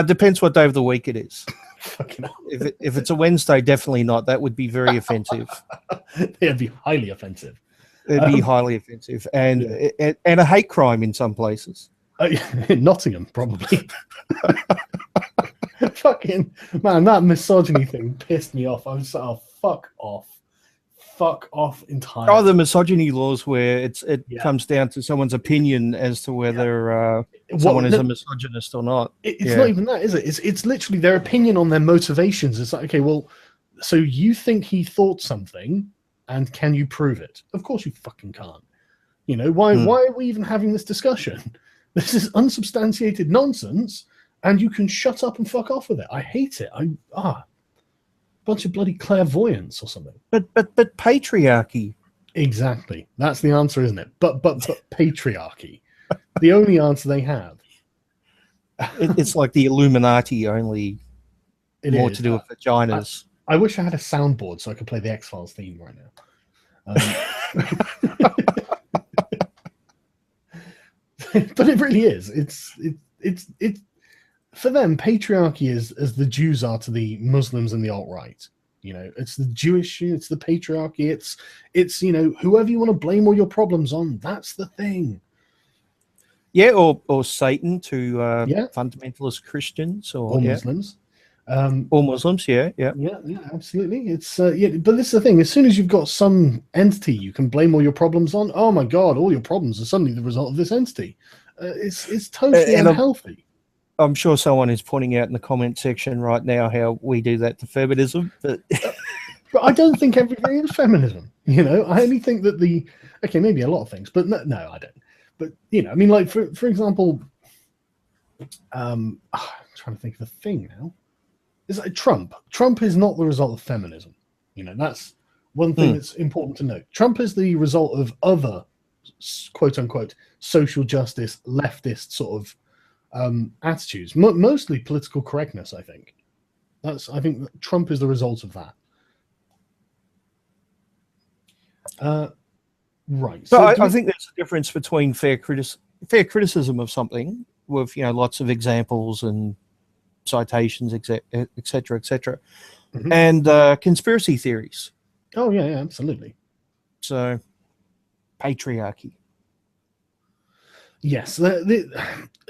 Depends what day of the week it is. Fucking hell. If it's a Wednesday, definitely not. That would be very offensive. It'd be highly offensive. It'd be highly offensive and a hate crime in some places. In Nottingham, probably. Fucking man, that misogyny thing pissed me off. I was like, oh, fuck off entirely. Oh, the misogyny laws where it comes down to someone's opinion as to whether someone is a misogynist or not. It's not even that, is it? It's literally their opinion on their motivations. It's like, okay, well, so you think he thought something, and can you prove it? Of course you fucking can't. You know, why are we even having this discussion? This is unsubstantiated nonsense, and you can shut up and fuck off with it. I hate it. Bunch of bloody clairvoyance or something. But patriarchy. Exactly. That's the answer, isn't it? But patriarchy. The only answer they have. It's like the Illuminati, only more to do with vaginas. I wish I had a soundboard so I could play the X-Files theme right now. But it really is. It's for them, patriarchy is as the Jews are to the Muslims and the alt-right. You know, it's the Jewish, it's the patriarchy, it's you know, whoever you want to blame all your problems on, that's the thing. Yeah, or Satan to fundamentalist Christians or Muslims. Or Muslims, yeah, absolutely. It's but this is the thing. As soon as you've got some entity you can blame all your problems on, oh my god, all your problems are suddenly the result of this entity. It's totally unhealthy. I'm sure someone is pointing out in the comment section right now how we do that to feminism, but but I don't think everything is feminism. You know, I only think that maybe a lot of things, but no, I don't. But you know, I mean, like for example, I'm trying to think of a thing now. It's like Trump. Trump is not the result of feminism. You know, that's one thing that's important to note. Trump is the result of other quote unquote social justice, leftist sort of attitudes, mostly political correctness. I think that Trump is the result of that. Right. So I think there's a difference between fair criticism of something with, you know, lots of examples and citations, etc., and conspiracy theories. Oh yeah, absolutely. So patriarchy. Yes.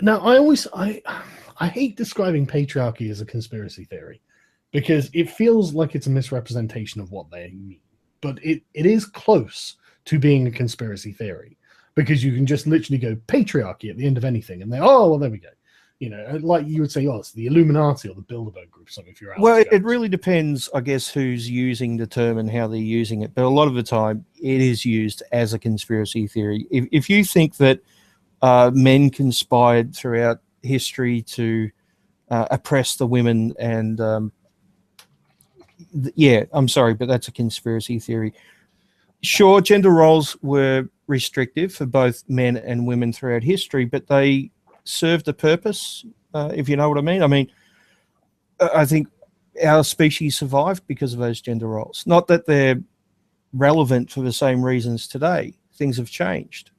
Now, I hate describing patriarchy as a conspiracy theory because it feels like it's a misrepresentation of what they mean. But it is close to being a conspiracy theory because you can just literally go patriarchy at the end of anything and there we go. You know, like you would say, it's the Illuminati or the Bilderberg Group or something if you're out. Well, it really depends, I guess, who's using the term and how they're using it. But a lot of the time, it is used as a conspiracy theory. If you think that men conspired throughout history to oppress the women and, I'm sorry, but that's a conspiracy theory. Sure, gender roles were restrictive for both men and women throughout history, but they served a purpose, if you know what I mean. I mean, I think our species survived because of those gender roles. Not that they're relevant for the same reasons today. Things have changed.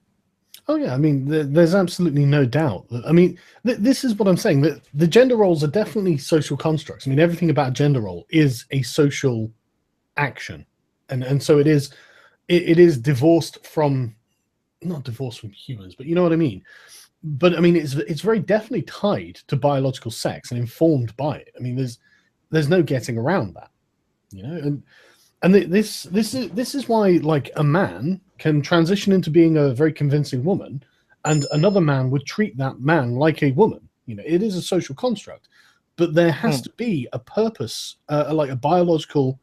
Oh yeah, I mean, there's absolutely no doubt. I mean, this is what I'm saying, that the gender roles are definitely social constructs. I mean, everything about gender role is a social action, and so it is divorced from, not divorced from humans, but you know what I mean. But I mean, it's very definitely tied to biological sex and informed by it. I mean, there's no getting around that, you know. And this is why, like, a man can transition into being a very convincing woman, and another man would treat that man like a woman. You know, it is a social construct, but there has to be a purpose, like a biological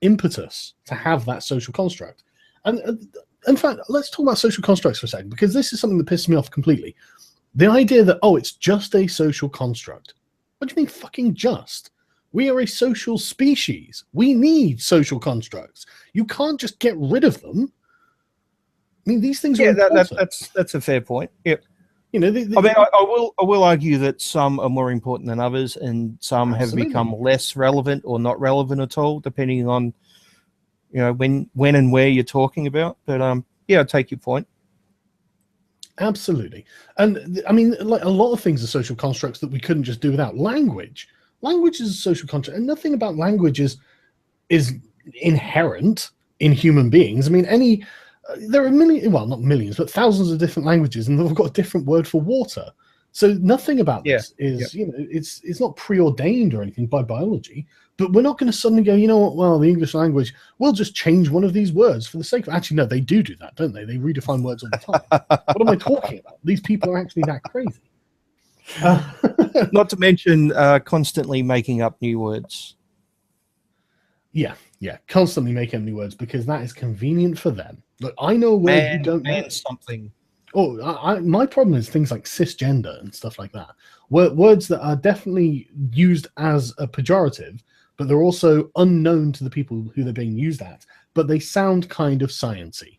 impetus to have that social construct. And in fact, let's talk about social constructs for a second, because this is something that pisses me off completely. The idea that, it's just a social construct. What do you mean fucking just? We are a social species. We need social constructs. You can't just get rid of them. I mean, these things are important. That's a fair point. Yep. You know, I will argue that some are more important than others, and some have become less relevant or not relevant at all, depending on when and where you're talking about. But yeah, I take your point. Absolutely. And I mean, like, a lot of things are social constructs that we couldn't just do without. Language is a social construct, and nothing about language is inherent in human beings. I mean, there are not millions, but thousands of different languages, and they've got a different word for water. So nothing about this is, it's not preordained or anything by biology. But we're not going to suddenly go, you know what? Well, the English language, we'll just change one of these words for the sake of. Actually, no, they do that, don't they? They redefine words all the time. What am I talking about? These people are actually that crazy. Not to mention constantly making up new words. Yeah, constantly making up new words because that is convenient for them. Look, I know a word you don't know. Something. Oh, my problem is things like cisgender and stuff like that. Words that are definitely used as a pejorative, but they're also unknown to the people who they're being used at. But they sound kind of sciencey.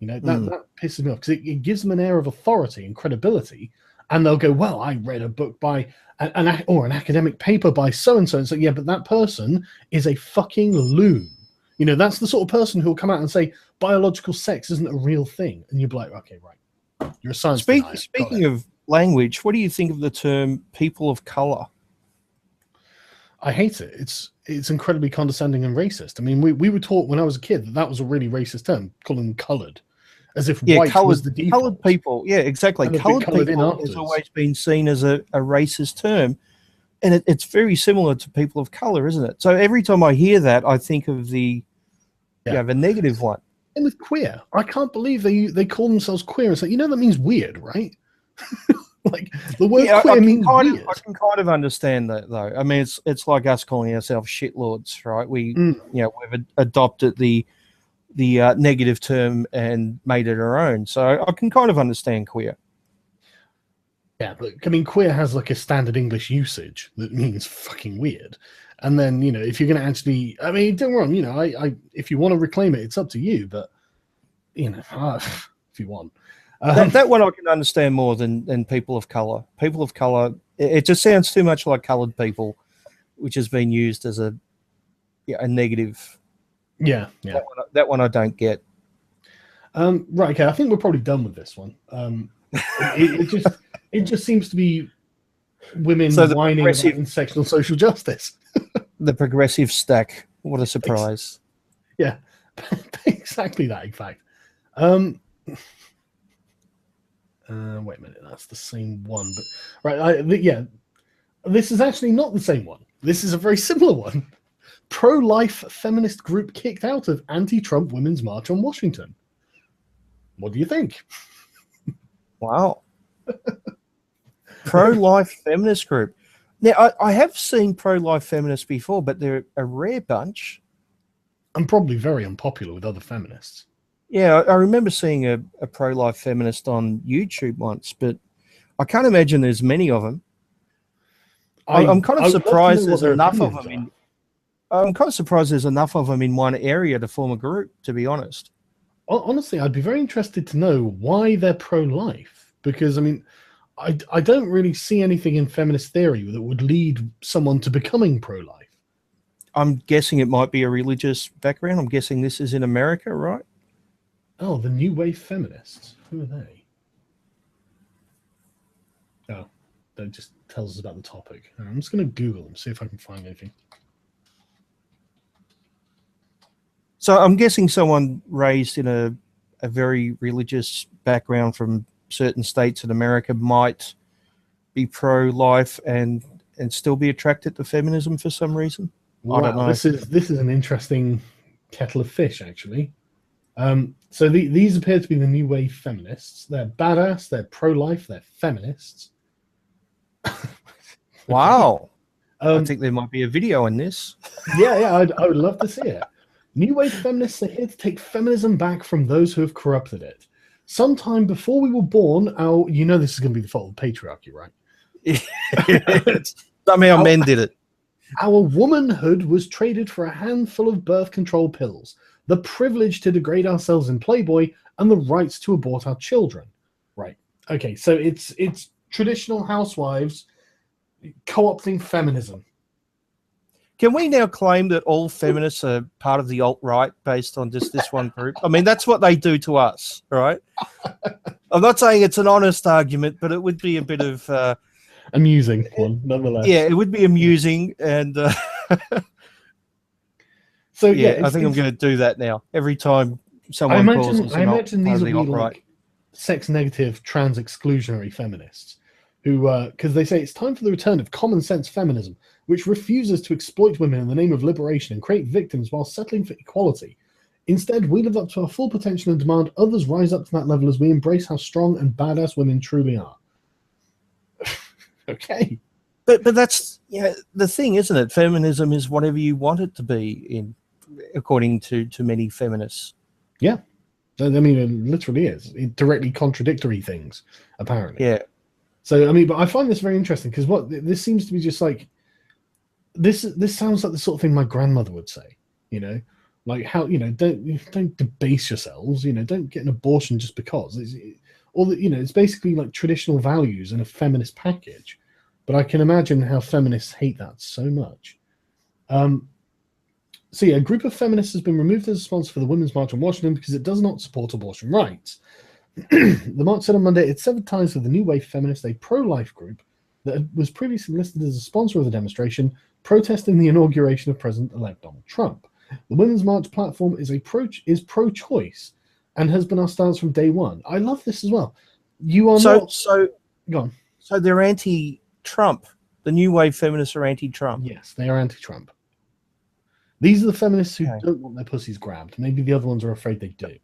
That pisses me off because it gives them an air of authority and credibility, and they'll go, "Well, I read a book by an academic paper by so and so." And so, yeah, but that person is a fucking loon. That's the sort of person who will come out and say biological sex isn't a real thing, and you'll be like, "Okay, right, you're a science." Speaking of language, what do you think of the term "people of color"? I hate it. It's incredibly condescending and racist. I mean, we were taught when I was a kid that was a really racist term, calling them coloured, as if white was the default. Coloured people, yeah, exactly. Coloured people has always been seen as a racist term, and it's very similar to people of colour, isn't it? So every time I hear that, I think of the negative one. And with queer, I can't believe they call themselves queer and say, that means weird, right? Like the word queer means weird. I can kind of understand that, though. I mean, it's like us calling ourselves shitlords, right? We've adopted the negative term and made it our own. So I can kind of understand queer. Yeah, but I mean, queer has like a standard English usage that means fucking weird. And then, if you're going to actually, I mean, don't get me wrong, if you want to reclaim it, it's up to you. But, if you want. That one I can understand more than people of color. People of color, it just sounds too much like colored people, which has been used as a negative. Yeah. That one I don't get. Right. Okay. I think we're probably done with this one. It just seems to be women whining about intersectional social justice. The progressive stack. What a surprise. Yeah. Exactly that. In fact. Wait a minute, that's the same one, but right, this is actually not the same one. This is a very similar one. Pro-life feminist group kicked out of anti-Trump Women's March on Washington. What do you think? Wow. Pro-life feminist group. Now, I have seen pro-life feminists before, but they're a rare bunch. And probably very unpopular with other feminists. Yeah, I remember seeing a pro-life feminist on YouTube once, but I can't imagine there's many of them. I'm kind of surprised there's enough of them. I'm kind of surprised there's enough of them in one area to form a group, to be honest. Honestly, I'd be very interested to know why they're pro-life, because, I mean, I don't really see anything in feminist theory that would lead someone to becoming pro-life. I'm guessing it might be a religious background. I'm guessing this is in America, right? Oh, the New Wave Feminists. Who are they? Oh, that just tells us about the topic. I'm just going to Google them, see if I can find anything. So I'm guessing someone raised in a very religious background from certain states in America might be pro-life and still be attracted to feminism for some reason. Wow, I don't know. This is an interesting kettle of fish, actually. So these appear to be the New Wave Feminists. They're badass, they're pro-life, they're feminists. Wow. I think there might be a video on this. Yeah, I would love to see it. New Wave Feminists are here to take feminism back from those who have corrupted it. Sometime before we were born, this is going to be the fault of patriarchy, right? Somehow men did it. Our womanhood was traded for a handful of birth control pills, the privilege to degrade ourselves in Playboy, and the rights to abort our children. Right. Okay, so it's traditional housewives co-opting feminism. Can we now claim that all feminists are part of the alt-right based on just this one group? I mean, that's what they do to us, right? I'm not saying it's an honest argument, but it would be a bit of... amusing one, nonetheless. Yeah, it would be amusing. And so, yeah, I think I'm going to do that now. Every time someone calls us I imagine these will be alt-right. like sex-negative, trans-exclusionary feminists who, because they say it's time for the return of common-sense feminism, which refuses to exploit women in the name of liberation and create victims while settling for equality. Instead, we live up to our full potential and demand others rise up to that level as we embrace how strong and badass women truly are. Okay. But that's the thing, isn't it? Feminism is whatever you want it to be, according to many feminists. Yeah. I mean, it literally is. It directly contradictory things, apparently. Yeah. So, I mean, but I find this very interesting because this seems to be just like, this sounds like the sort of thing my grandmother would say, like how, don't debase yourselves, don't get an abortion just because. It's basically like traditional values in a feminist package. But I can imagine how feminists hate that so much. So yeah, a group of feminists has been removed as a sponsor for the Women's March on Washington because it does not support abortion rights. The march said on Monday it severed ties with the new Wave Feminists, a pro-life group that was previously listed as a sponsor of the demonstration, protesting the inauguration of President-elect Donald Trump. The Women's March platform is pro-choice and has been our stance from day one. I love this as well. You are so go on. So they're anti-Trump. The new Wave Feminists are anti-Trump. Yes, they are anti-Trump. These are the feminists who don't want their pussies grabbed. Maybe the other ones are afraid they do.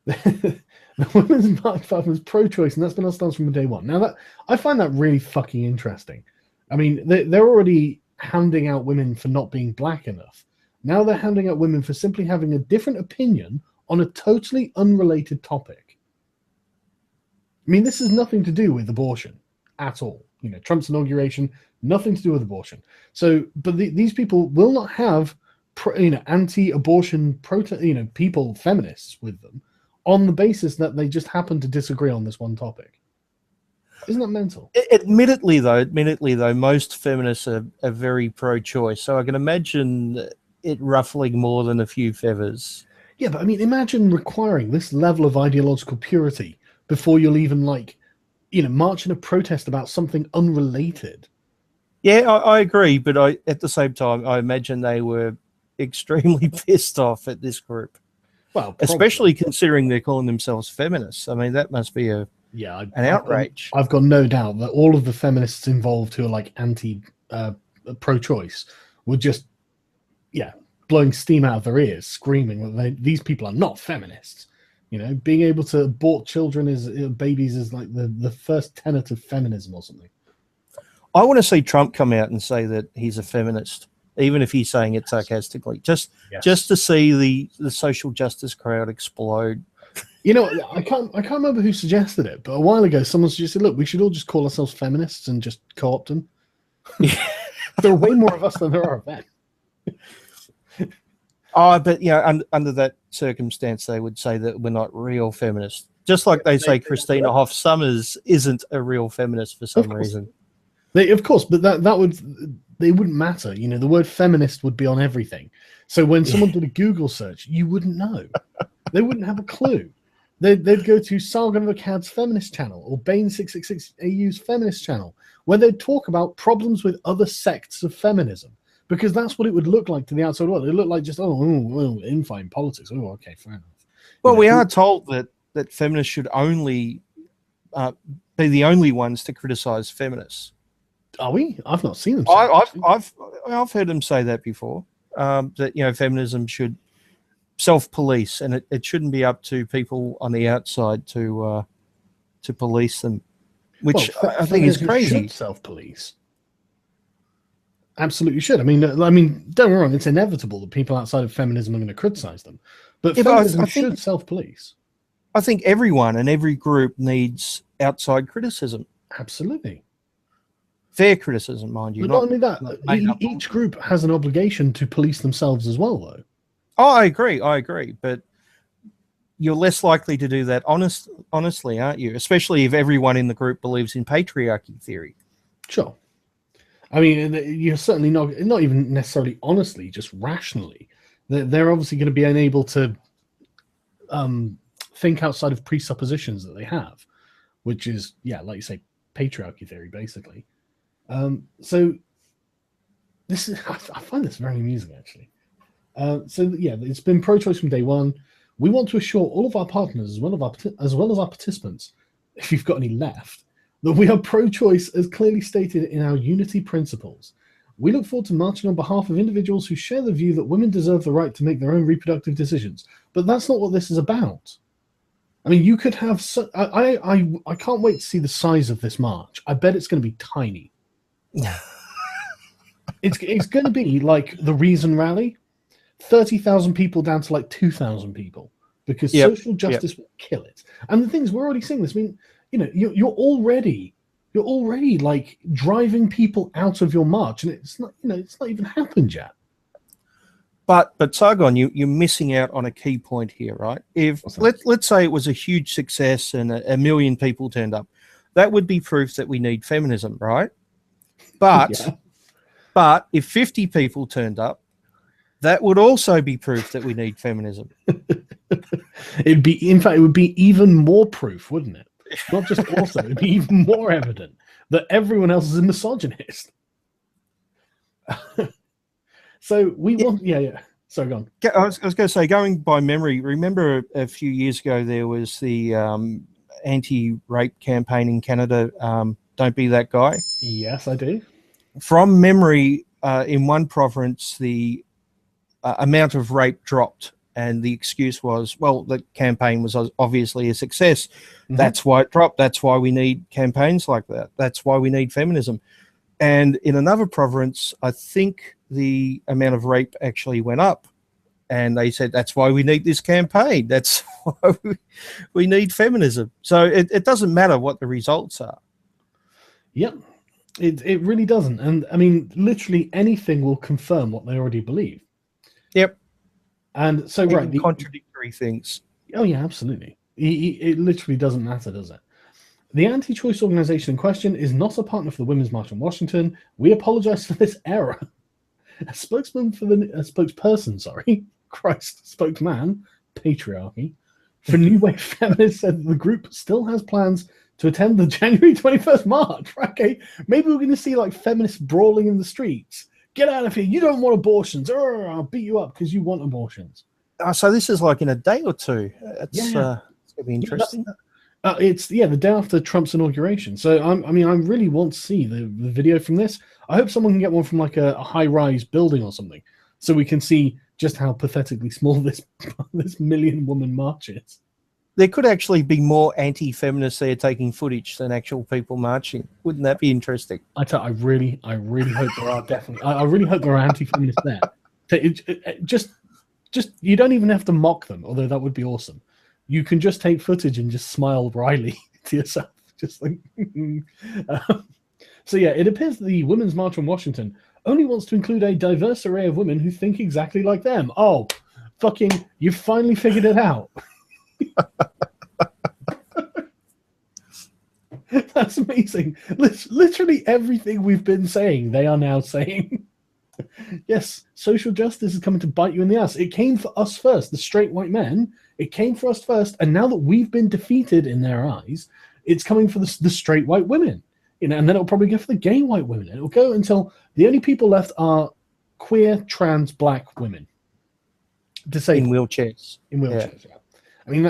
The Women's March platform is pro-choice, and that's been our stance from day one. Now, I find that really fucking interesting. I mean, they're already handing out women for not being black enough. Now they're handing out women for simply having a different opinion on a totally unrelated topic. I mean, this has nothing to do with abortion at all. Trump's inauguration, nothing to do with abortion. So, but these people will not have, anti-abortion people, feminists with them, on the basis that they just happen to disagree on this one topic. Isn't that mental? Admittedly, though, most feminists are very pro-choice. So I can imagine it ruffling more than a few feathers. Yeah, but I mean, imagine requiring this level of ideological purity before you'll even march in a protest about something unrelated. Yeah, I agree, but at the same time, I imagine they were extremely pissed off at this group. Well, especially considering they're calling themselves feminists. I mean, that must be an outrage. I've got no doubt that all of the feminists involved who are like pro-choice were just, blowing steam out of their ears, screaming that these people are not feminists. Being able to abort children babies is like the first tenet of feminism or something. I want to see Trump come out and say that he's a feminist, even if he's saying it sarcastically, just to see the social justice crowd explode. I can't remember who suggested it, but a while ago someone suggested, look, we should all just call ourselves feminists and just co-opt them. There are way more of us than there are of them. But under that circumstance, they would say that we're not real feminists. Just like they say Christina Hoff Sommers isn't a real feminist for some reason. Of course, but they wouldn't matter. The word feminist would be on everything. So when someone did a Google search, you wouldn't know. They wouldn't have a clue. They'd go to Sargon Bane666au's feminist channel or Bane666au's feminist channel, where they'd talk about problems with other sects of feminism. Because that's what it would look like to the outside world. It would look like just, infighting politics. Oh, okay, fair enough. Well, we are told that feminists should only be the only ones to criticize feminists. Are we? I've not seen them. I've heard them say that before. That feminism should self-police, and it shouldn't be up to people on the outside to police them, which I think is crazy. Self-police. Absolutely should. I mean, don't get me wrong. It's inevitable that people outside of feminism are going to criticize them, but feminism should self-police. I think everyone and every group needs outside criticism. Absolutely. Fair criticism, mind you. But not only that, each group has an obligation to police themselves as well, though. Oh, I agree. But you're less likely to do that honestly, aren't you? Especially if everyone in the group believes in patriarchy theory. Sure. I mean, you're certainly not even necessarily honestly, just rationally. They're obviously going to be unable to think outside of presuppositions that they have, which is, yeah, like you say, patriarchy theory, basically. So this is, I find this very amusing, actually. So yeah, it's been pro-choice from day one. We want to assure all of our partners, as well as our participants, if you've got any left, that we are pro-choice as clearly stated in our unity principles. We look forward to marching on behalf of individuals who share the view that women deserve the right to make their own reproductive decisions. But that's not what this is about. I mean, you could have... I can't wait to see the size of this march. I bet it's going to be tiny. It's going to be like the Reason Rally. 30,000 people down to like 2,000 people. Because social justice will kill it. And the thing is, we're already seeing this. I mean, you know, you're already like driving people out of your march, and it's not even happened yet. But Sargon, you're missing out on a key point here, right? If let's say it was a huge success and a million people turned up, that would be proof that we need feminism, right? But but if 50 people turned up, that would also be proof that we need feminism. In fact, it would be even more proof, wouldn't it? Not just also, it'd be even more evident that everyone else is a misogynist. So we want, So go on. I was going to say, going by memory, remember a few years ago there was the anti-rape campaign in Canada. Don't be that guy. Yes, I do. From memory, in one province, the amount of rape dropped. And the excuse was, well, the campaign was obviously a success. Mm-hmm. That's why it dropped. That's why we need campaigns like that. That's why we need feminism. And in another province, I think the amount of rape actually went up. And they said, that's why we need this campaign. That's why we need feminism. So it doesn't matter what the results are. Yep, it really doesn't. And I mean, literally anything will confirm what they already believe. Yep. And so, even contradictory things. Oh, yeah, absolutely. It literally doesn't matter, does it? The anti-choice organization in question is not a partner for the Women's March on Washington. We apologize for this error. A spokesperson, spokesman, patriarchy, for New Wave Feminists said that the group still has plans to attend the January 21st march. Okay, maybe we're going to see like feminists brawling in the streets. Get out of here. You don't want abortions. I'll beat you up because you want abortions. So this is like in a day or two. It's going to be interesting. It's the day after Trump's inauguration. So I really want to see the video from this. I hope someone can get one from like a high-rise building or something, so we can see just how pathetically small this million-woman march is. There could actually be more anti-feminists there taking footage than actual people marching. Wouldn't that be interesting? I really hope there are definitely. I really hope there are anti-feminists there. Just you don't even have to mock them, although that would be awesome. You can just take footage and just smile wryly to yourself, just like. So yeah, it appears that the Women's March on Washington only wants to include a diverse array of women who think exactly like them. Oh, fucking! You finally figured it out. That's amazing. Literally everything we've been saying, they are now saying. Yes, social justice is coming to bite you in the ass. It came for us first, the straight white men. It came for us first, and now that we've been defeated in their eyes, it's coming for the straight white women. And then it'll probably go for the gay white women. It'll go until the only people left are queer, trans, black women. In wheelchairs. In wheelchairs, yeah. I mean,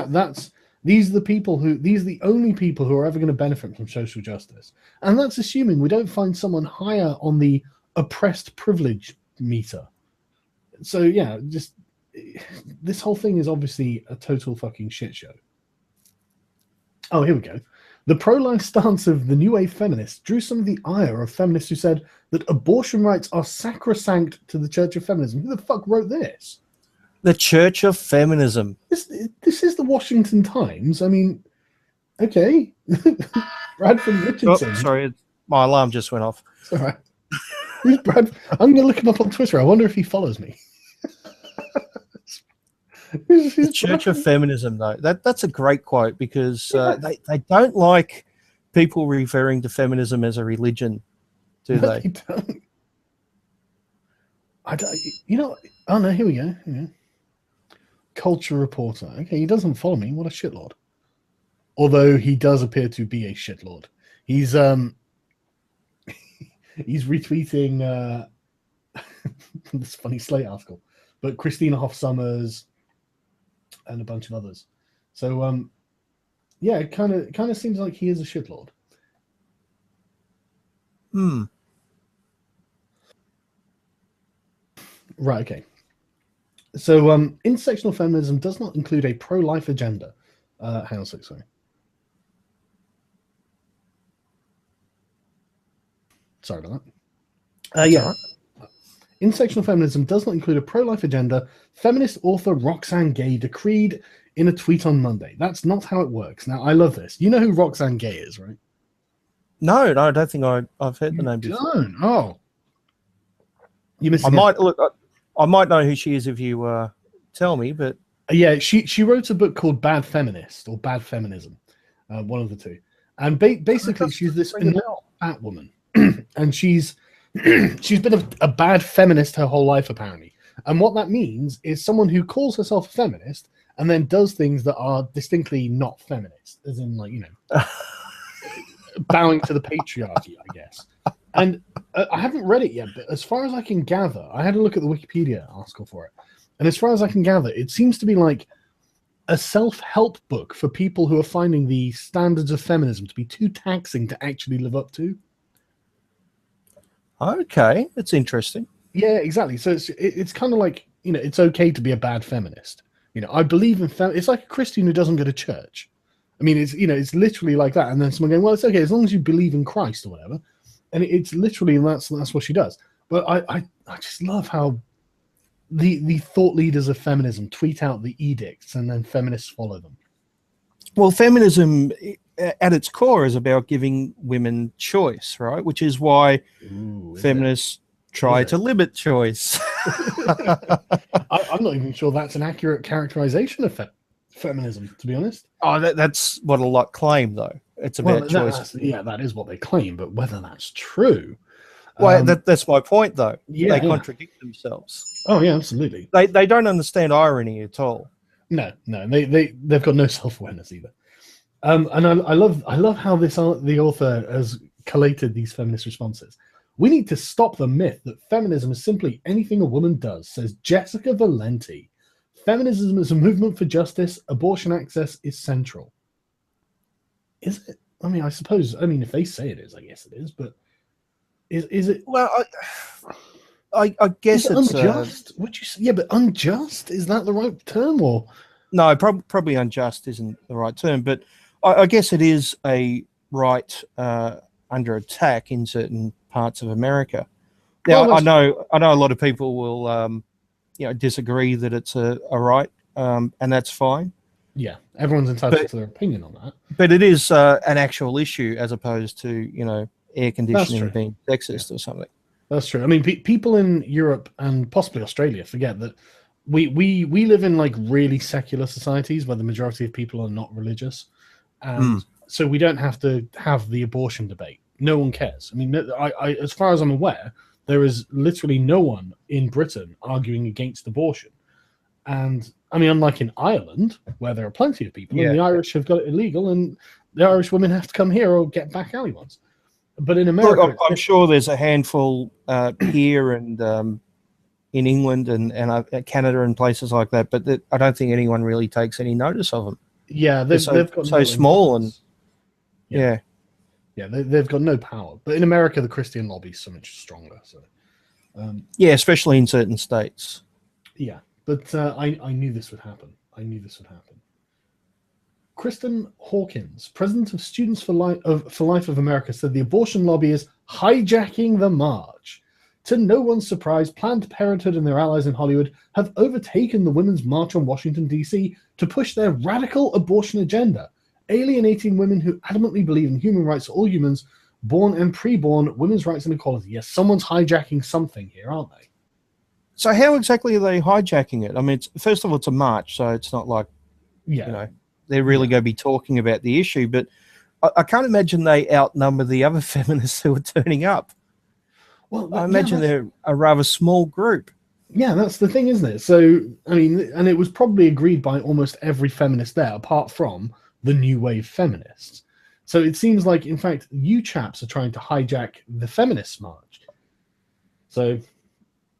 these are the only people who are ever going to benefit from social justice. And that's assuming we don't find someone higher on the oppressed privilege meter. So yeah, just this whole thing is obviously a total fucking shit show. Oh, here we go. The pro-life stance of the New Wave Feminists drew some of the ire of feminists who said that abortion rights are sacrosanct to the Church of Feminism. Who the fuck wrote this? The Church of Feminism. This is the Washington Times. I mean, okay. Bradford Richardson. Oh, sorry, my alarm just went off. It's all right. Who's Brad? I'm going to look him up on Twitter. I wonder if he follows me. The Church of Feminism, though, that's a great quote because they don't like people referring to feminism as a religion. do No, they? they don't. I don't. You know. Oh no, here we go. Yeah. Culture reporter. Okay, he doesn't follow me. What a shitlord. Although he does appear to be a shitlord. He's he's retweeting this funny Slate article, but Christina Hoff Sommers and a bunch of others. So yeah, it kind of seems like he is a shitlord. Right. Okay. So intersectional feminism does not include a pro-life agenda. Hang on a sec, sorry. Sorry about that. Yeah. Right. Intersectional feminism does not include a pro-life agenda, feminist author Roxane Gay decreed in a tweet on Monday. That's not how it works. Now, I love this. You know who Roxane Gay is, right? No, I don't think I've heard the name before. Don't? Oh. You missed. I might know who she is if you tell me, but... Yeah, she wrote a book called Bad Feminist or Bad Feminism, one of the two. And basically, she's this fat woman. And she's been a bad feminist her whole life, apparently. And what that means is someone who calls herself a feminist and then does things that are distinctly not feminist, as in, like, you know, bowing to the patriarchy, I guess. And I haven't read it yet, but as far as I can gather, I had a look at the Wikipedia article for it. And as far as I can gather, it seems to be like a self-help book for people who are finding the standards of feminism to be too taxing to actually live up to. Okay, that's interesting. Yeah, exactly. So it's kind of like, you know, it's okay to be a bad feminist. You know, I believe in it's like a Christian who doesn't go to church. I mean, it's, you know, it's literally like that. And then someone going, well, it's okay as long as you believe in Christ or whatever. And it's literally that's what she does. But I just love how the thought leaders of feminism tweet out the edicts and then feminists follow them. Well, feminism at its core is about giving women choice, right? Which is why feminists try to limit choice. I'm not even sure that's an accurate characterization of feminism, to be honest. Oh, that's what a lot claim, though. It's about choice. Yeah, that is what they claim, but whether that's true... Well, that's my point, though. Yeah, they contradict themselves. Oh, yeah, absolutely. They don't understand irony at all. No, they've got no self-awareness either. And I love how the author has collated these feminist responses. We need to stop the myth that feminism is simply anything a woman does, says Jessica Valenti. Feminism is a movement for justice. Abortion access is central. Is it? I mean, I suppose. I mean, if they say it is, I guess it is. But is it? Well, I guess it's unjust. Would you say? Yeah, but unjust, is that the right term? Or no, probably unjust isn't the right term. But I guess it is a right under attack in certain parts of America. Now, I know a lot of people will disagree that it's a right, and that's fine. Yeah, everyone's entitled to their opinion on that. But it is an actual issue as opposed to, air conditioning being sexist or something. That's true. I mean, people in Europe and possibly Australia forget that we live in like really secular societies where the majority of people are not religious. And so we don't have to have the abortion debate. No one cares. I mean, I as far as I'm aware, there is literally no one in Britain arguing against abortion. And I mean, unlike in Ireland, where there are plenty of people, and the Irish have got it illegal, and the Irish women have to come here or get back alley ones. But in America, look, I'm sure there's a handful here and in England and Canada and places like that, but I don't think anyone really takes any notice of them. Yeah, they've got so small and they've got no power. But in America, the Christian lobby is so much stronger. So especially in certain states. Yeah, but I knew this would happen. Kristen Hawkins, president of Students for Life of America, said the abortion lobby is hijacking the march. To no one's surprise, Planned Parenthood and their allies in Hollywood have overtaken the Women's March on Washington, D.C. to push their radical abortion agenda, alienating women who adamantly believe in human rights for all humans, born and preborn, women's rights and equality. Yes, someone's hijacking something here, aren't they? So how exactly are they hijacking it? I mean, first of all, it's a march, so it's not like, they're really going to be talking about the issue, but I can't imagine they outnumber the other feminists who are turning up. Well, I imagine they're a rather small group. Yeah, that's the thing, isn't it? So, I mean, and it was probably agreed by almost every feminist there, apart from the New Wave Feminists. So it seems like, in fact, you chaps are trying to hijack the feminist march. So,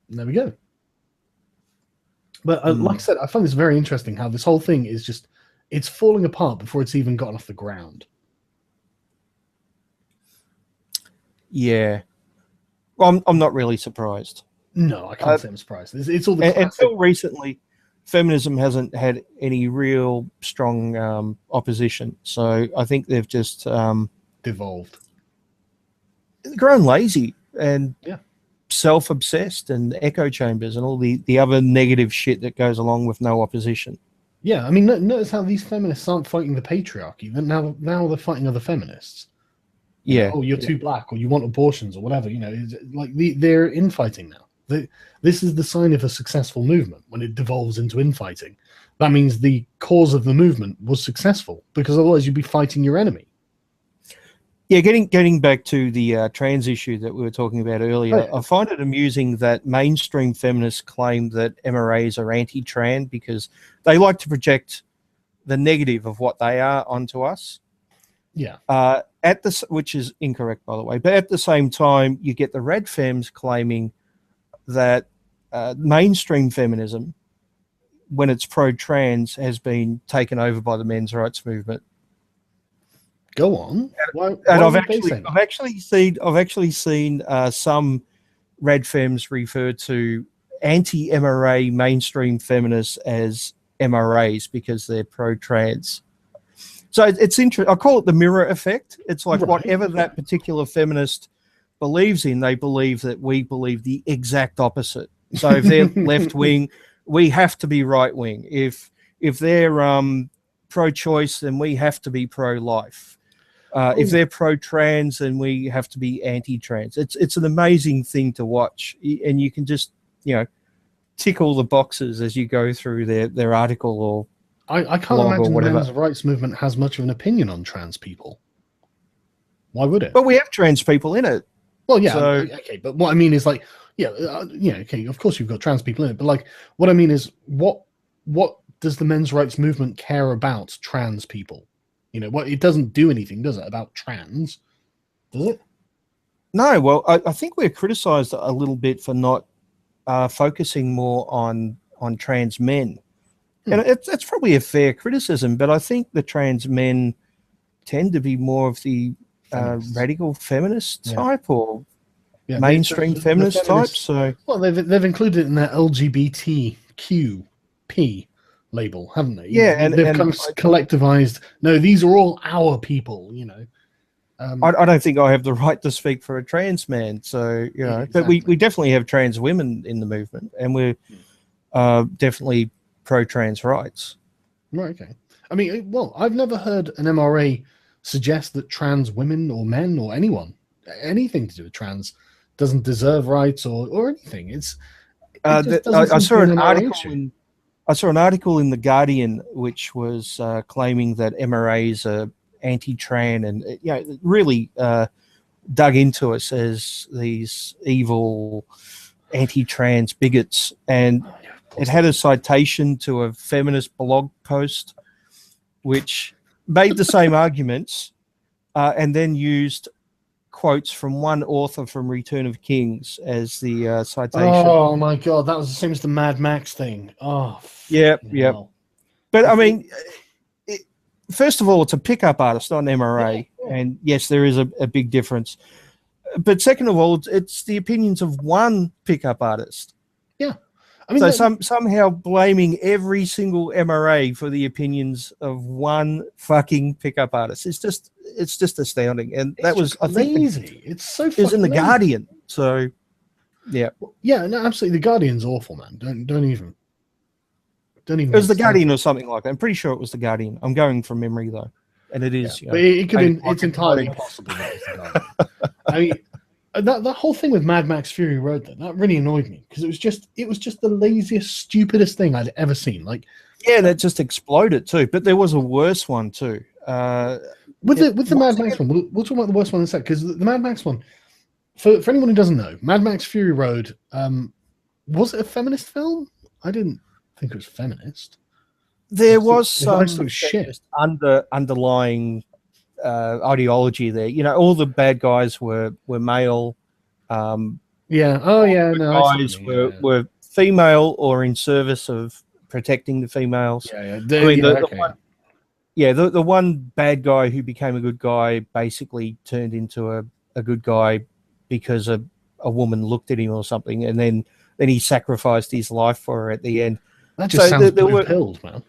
there we go. But like I said, I find this very interesting how this whole thing is just, it's falling apart before it's even gotten off the ground. Yeah. Well, I'm not really surprised. No, I can't say I'm surprised. It's all the classic... Until recently, feminism hasn't had any real strong opposition. So I think they've just devolved, grown lazy and self-obsessed and echo chambers and all the other negative shit that goes along with no opposition. Yeah, I mean, notice how these feminists aren't fighting the patriarchy. Now they're fighting other feminists. Yeah. Oh, you're too black, or you want abortions, or whatever. You know, like they're infighting now. This is the sign of a successful movement when it devolves into infighting. That means the cause of the movement was successful, because otherwise you'd be fighting your enemy. Yeah, getting back to the trans issue that we were talking about earlier, I find it amusing that mainstream feminists claim that MRAs are anti-trans because they like to project the negative of what they are onto us. Yeah. Which is incorrect, by the way. But at the same time, you get the red femmes claiming that mainstream feminism, when it's pro-trans, has been taken over by the men's rights movement. Go on. I've actually seen some red femmes refer to anti-MRA mainstream feminists as MRAs because they're pro-trans. So it's interesting. I call it the mirror effect. It's like whatever that particular feminist believes in, they believe that we believe the exact opposite. So if they're left wing, we have to be right wing. If they're pro-choice, then we have to be pro-life. If they're pro-trans, then we have to be anti-trans. It's an amazing thing to watch, and you can just tick all the boxes as you go through their article or. I can't imagine the men's rights movement has much of an opinion on trans people. Why would it? But we have trans people in it. Well, yeah, okay. But what I mean is like, okay, of course you've got trans people in it. But like, what I mean is, what does the men's rights movement care about trans people? It doesn't do anything, does it, about trans? Does it? No. Well, I think we're criticised a little bit for not focusing more on trans men. And it's probably a fair criticism, but I think the trans men tend to be more of the radical feminist type or mainstream feminist type. So, well, they've included it in their LGBTQP label, haven't they? Yeah, and they've kind of collectivized. No, these are all our people. I don't think I have the right to speak for a trans man. So but we definitely have trans women in the movement, and we're definitely pro-trans rights. Right, okay. I mean, well, I've never heard an MRA suggest that trans women or men or anything to do with trans doesn't deserve rights or anything. I saw an article in The Guardian which was claiming that MRAs are anti-trans and really dug into us as these evil anti-trans bigots, and it had a citation to a feminist blog post which made the same arguments and then used quotes from one author from Return of Kings as the citation. Oh my God, that was the same as the Mad Max thing. Oh, yeah. But I mean, first of all, it's a pickup artist, not an MRA, and yes, there is a big difference. But second of all, it's the opinions of one pickup artist. Yeah. I mean, so somehow blaming every single MRA for the opinions of one fucking pickup artist. It's just astounding. And that was lazy. It's so fucking it was in The Guardian. So yeah. Yeah, no, absolutely. The Guardian's awful, man. Don't even. It was The Guardian or something like that. I'm pretty sure it was The Guardian. I'm going from memory though. And it is, but it could be, it's entirely possible that it's The Guardian. I mean, that whole thing with Mad Max Fury Road, that really annoyed me because it was just the laziest, stupidest thing I'd ever seen. Like, yeah, and it just exploded too. But there was a worse one too. With the Mad Max one, we'll talk about the worst one in a sec, because the Mad Max one, for anyone who doesn't know, Mad Max Fury Road, was it a feminist film? I didn't think it was feminist. There was some shit underlying ideology there. You know, all the bad guys were male. Yeah. Oh, yeah. No, guys were female or in service of protecting the females. Yeah. I mean, the one bad guy who became a good guy basically turned into a good guy because a woman looked at him or something, and then he sacrificed his life for her at the end. That just sounds blue-pilled, man.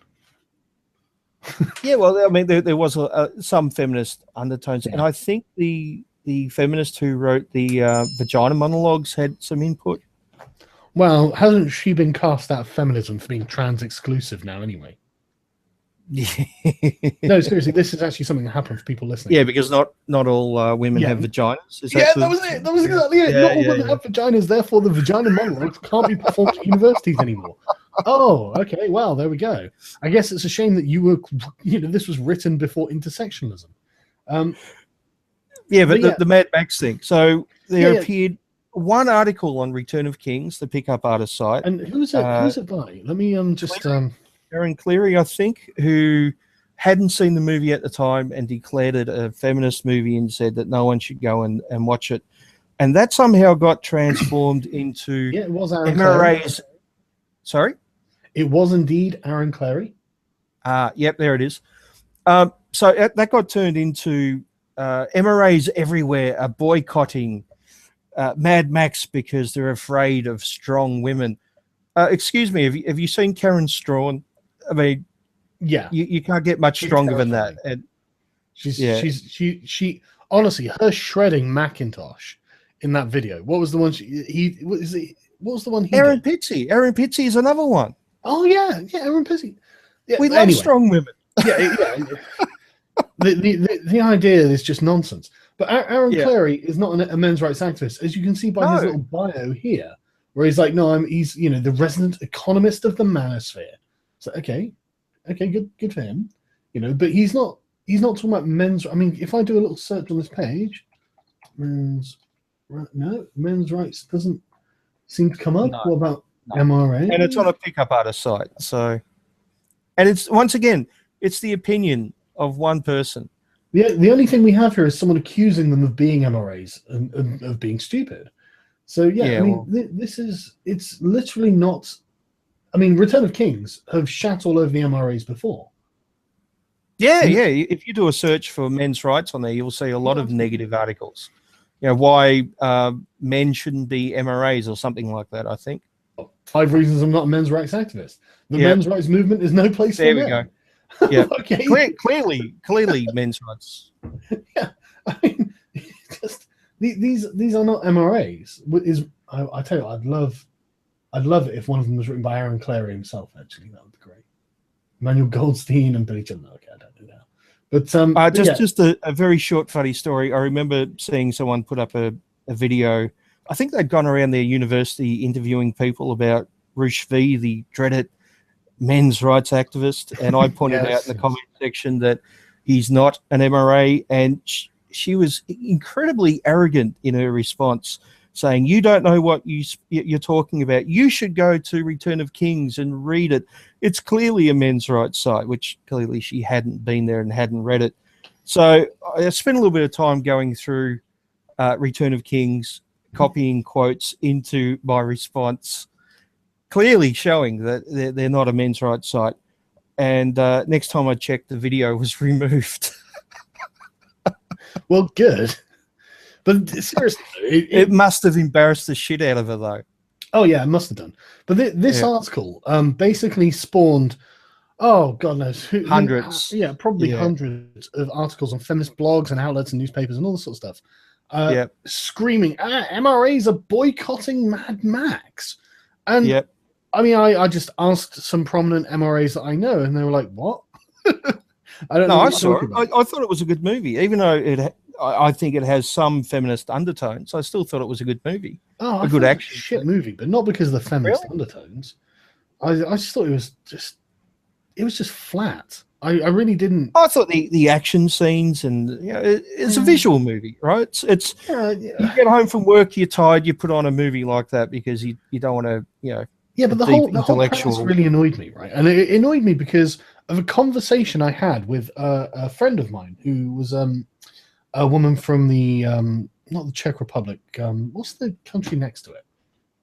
Yeah, well, I mean, there was some feminist undertones, and I think the feminist who wrote the vagina monologues had some input. Well, hasn't she been cast out of feminism for being trans exclusive now anyway? No, seriously, this is actually something that happens for people listening. Yeah, because not all women have vaginas. That was it. That was exactly it. Not all women have vaginas, therefore the vagina monologues can't be performed at universities anymore. Oh, okay. Well, there we go. I guess it's a shame that this was written before intersectionalism. But the Mad Max thing. So there appeared one article on Return of Kings, the pickup artist site. And who's it by? Let me just Aaron Cleary, I think, who hadn't seen the movie at the time and declared it a feminist movie and said that no one should go and watch it. And that somehow got transformed into it was Aaron MRA's. Sorry? It was indeed Aaron Clary. Yep, there it is. So that got turned into MRAs everywhere are boycotting Mad Max because they're afraid of strong women. Excuse me, have you seen Karen Strawn? I mean, yeah, you can't get much stronger than that. And she honestly, her shredding Macintosh in that video. What was the one what was the one he Aaron did? Pitsey. Aaron Pitsey is another one. Oh yeah, Aaron Pitsey. Yeah, we love strong women. Yeah. The idea is just nonsense. But Aaron Clary is not a men's rights activist, as you can see by his little bio here, where he's like, no, he's the resident economist of the manosphere. So okay, good for him. But he's not talking about men's. I mean, if I do a little search on this page, men's rights doesn't seem to come up. What about MRA? And it's on a pickup artist site. So, and it's once again, it's the opinion of one person. The only thing we have here is someone accusing them of being MRAs and of being stupid. So it's literally not. I mean, Return of Kings have shat all over the MRAs before. Yeah. If you do a search for men's rights on there, you'll see a lot of negative articles. Why men shouldn't be MRAs or something like that, I think. 5 reasons I'm not a men's rights activist. The men's rights movement is no place for men. There we go. Yeah. Okay. Clearly men's rights. Yeah. I mean, these are not MRAs. I tell you, I'd love it if one of them was written by Aaron Clary himself. Actually, that would be great. Manuel Goldstein and Billy Joel. Okay, I don't do that. But just a very short funny story. I remember seeing someone put up a video. I think they'd gone around their university interviewing people about Rush V, the dreaded men's rights activist, and I pointed out in the comment section that he's not an MRA, and she was incredibly arrogant in her response, saying, "You don't know what you're talking about. You should go to Return of Kings and read it. It's clearly a men's rights site," which clearly she hadn't been there and hadn't read it. So I spent a little bit of time going through Return of Kings, copying quotes into my response, clearly showing that they're not a men's rights site. And next time I checked, the video was removed. Well, good. But seriously, it must have embarrassed the shit out of her, though. Oh yeah, it must have done. But this article basically spawned, oh God knows, hundreds. Hundreds of articles on feminist blogs and outlets and newspapers and all this sort of stuff. Screaming, MRAs are boycotting Mad Max. And I mean, I just asked some prominent MRAs that I know, and they were like, "What?" I don't know. I saw it. I thought it was a good movie, even though I think it has some feminist undertones. I still thought it was a good movie. A good action shit movie, but not because of the feminist undertones. I just thought it was just flat. I really didn't. I thought the action scenes and it's a visual movie, right? It's you get home from work, you're tired, you put on a movie like that because you don't want to, Yeah, but the whole premise really annoyed me, right? And it annoyed me because of a conversation I had with a friend of mine who was a woman from the not the Czech Republic. What's the country next to it?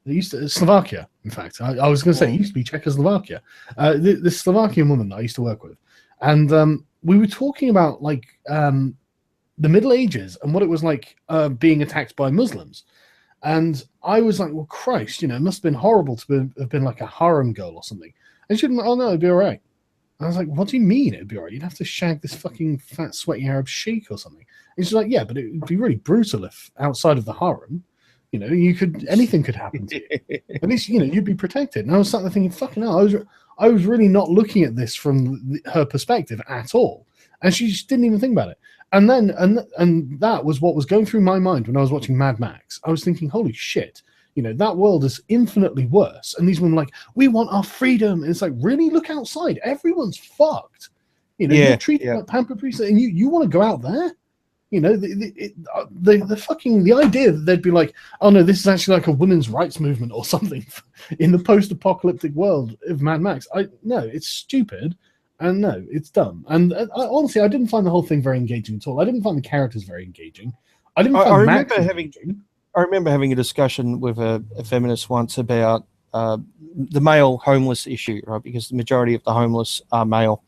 It used to Slovakia. In fact, I was going to say it used to be Czechoslovakia. The Slovakian woman that I used to work with, and we were talking about like the Middle Ages and what it was like being attacked by Muslims. And I was like, well, Christ, it must have been horrible to have been like a harem girl or something. And she was like, oh, no, it'd be all right. And I was like, what do you mean it'd be all right? You'd have to shag this fucking fat, sweaty Arab sheik or something. And she's like, yeah, but it would be really brutal if outside of the harem, anything could happen to you. At least, you'd be protected. And I was sat there thinking, fucking hell, I was really not looking at this from her perspective at all. And she just didn't even think about it. And then, and that was what was going through my mind when I was watching Mad Max. I was thinking, holy shit, that world is infinitely worse. And these women were like, we want our freedom. And it's like, really? Look outside. Everyone's fucked. You're treated like pampered priests, and you want to go out there? The idea that they'd be like, oh no, this is actually like a women's rights movement or something in the post-apocalyptic world of Mad Max. No, it's stupid. And no, it's dumb. And honestly, I didn't find the whole thing very engaging at all. I didn't find the characters very engaging. I remember having a discussion with a feminist once about the male homeless issue, right? Because the majority of the homeless are male,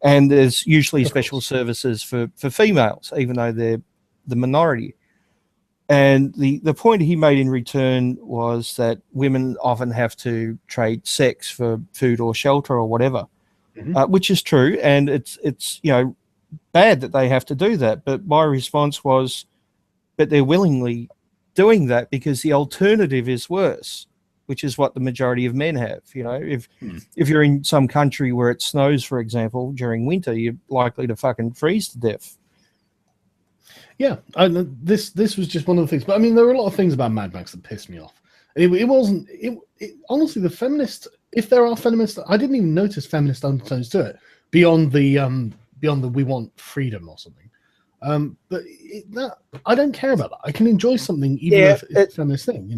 and there's usually special services for females, even though they're the minority. And the point he made in return was that women often have to trade sex for food or shelter or whatever. Which is true, and it's bad that they have to do that. But my response was, but they're willingly doing that because the alternative is worse, which is what the majority of men have. If you're in some country where it snows, for example, during winter, you're likely to fucking freeze to death. Yeah, this was just one of the things. But I mean, there were a lot of things about Mad Max that pissed me off. It wasn't. Honestly, the feminist. If there are feminists, I didn't even notice feminist undertones to it beyond the we want freedom or something. But I don't care about that. I can enjoy something even if it's a feminist thing,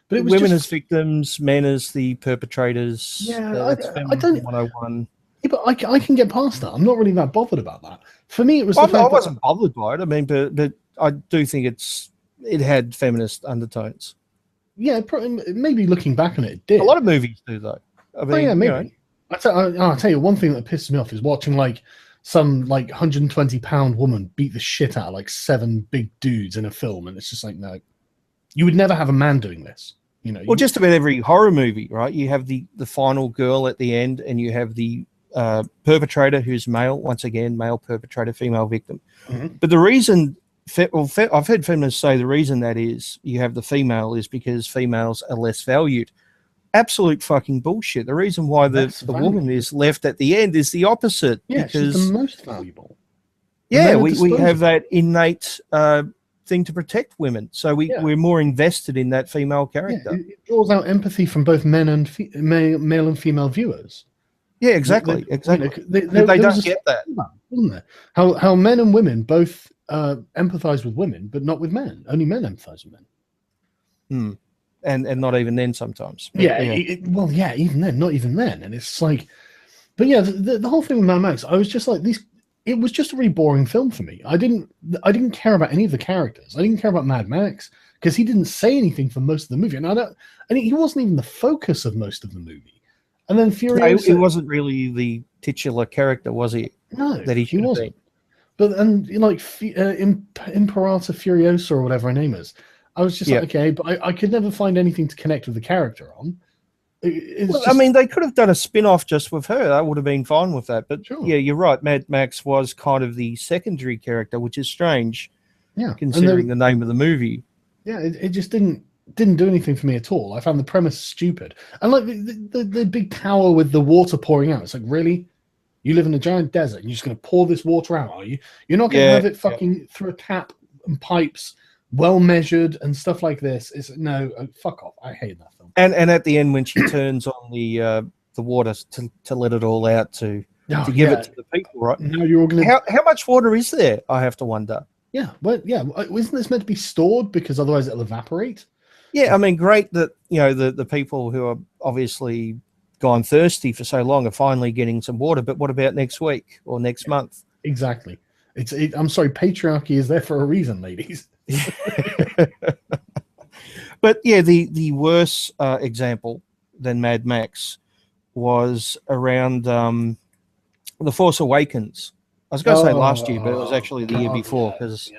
But it was women as victims, men as the perpetrators. Yeah, I don't. 101. Yeah, but I can get past that. I'm not really that bothered about that. For me, it was. I wasn't bothered by it. I mean, but I do think it had feminist undertones. Yeah, maybe looking back on it, it did. A lot of movies do though. I mean, maybe. I'll tell you one thing that pisses me off is watching like some 120-pound woman beat the shit out of like 7 big dudes in a film, and it's just like, no, you would never have a man doing this. Well, just about every horror movie, right? You have the final girl at the end, and you have the perpetrator who's male. Once again, male perpetrator, female victim. Mm-hmm. But the reason, I've heard feminists say the reason that is you have the female is because females are less valued. Absolute fucking bullshit. The reason why the woman is left at the end is the opposite. Yeah, because she's the most valuable. Yeah, we have that innate thing to protect women. So we're more invested in that female character. Yeah, it draws out empathy from both men and male and female viewers. Yeah, exactly. They don't get that. Wasn't there? How men and women both empathize with women, but not with men. Only men empathize with men. And not even then sometimes. Even then, not even then. And it's like, but yeah, the whole thing with Mad Max, I was just like, it was just a really boring film for me. I didn't care about any of the characters. I didn't care about Mad Max because he didn't say anything for most of the movie. And he wasn't even the focus of most of the movie. And then Furiosa... he wasn't really the titular character, was he? No, that he wasn't. But like Imperator Furiosa or whatever her name is, I was just like, okay, but I could never find anything to connect with the character on. I mean, they could have done a spin-off just with her. I would have been fine with that. But yeah, you're right. Mad Max was kind of the secondary character, which is strange, considering the name of the movie. Yeah, it just didn't do anything for me at all. I found the premise stupid. And like the big tower with the water pouring out. It's like, really? You live in a giant desert and you're just going to pour this water out, are you? You're not going to have it fucking through a tap and pipes, well measured and stuff like this. Fuck off. I hate that film. And at the end when she turns on the water to let it all out to to give it to the people, right? Now you're all going How much water is there? I have to wonder. Yeah, but yeah, isn't this meant to be stored because otherwise it'll evaporate? Yeah, I mean, great that the people who are obviously gone thirsty for so long are finally getting some water. But what about next week or next month? Exactly. I'm sorry, patriarchy is there for a reason, ladies. But yeah, the worse example than Mad Max was around The Force Awakens. I was going to say last year, but it was actually the year before because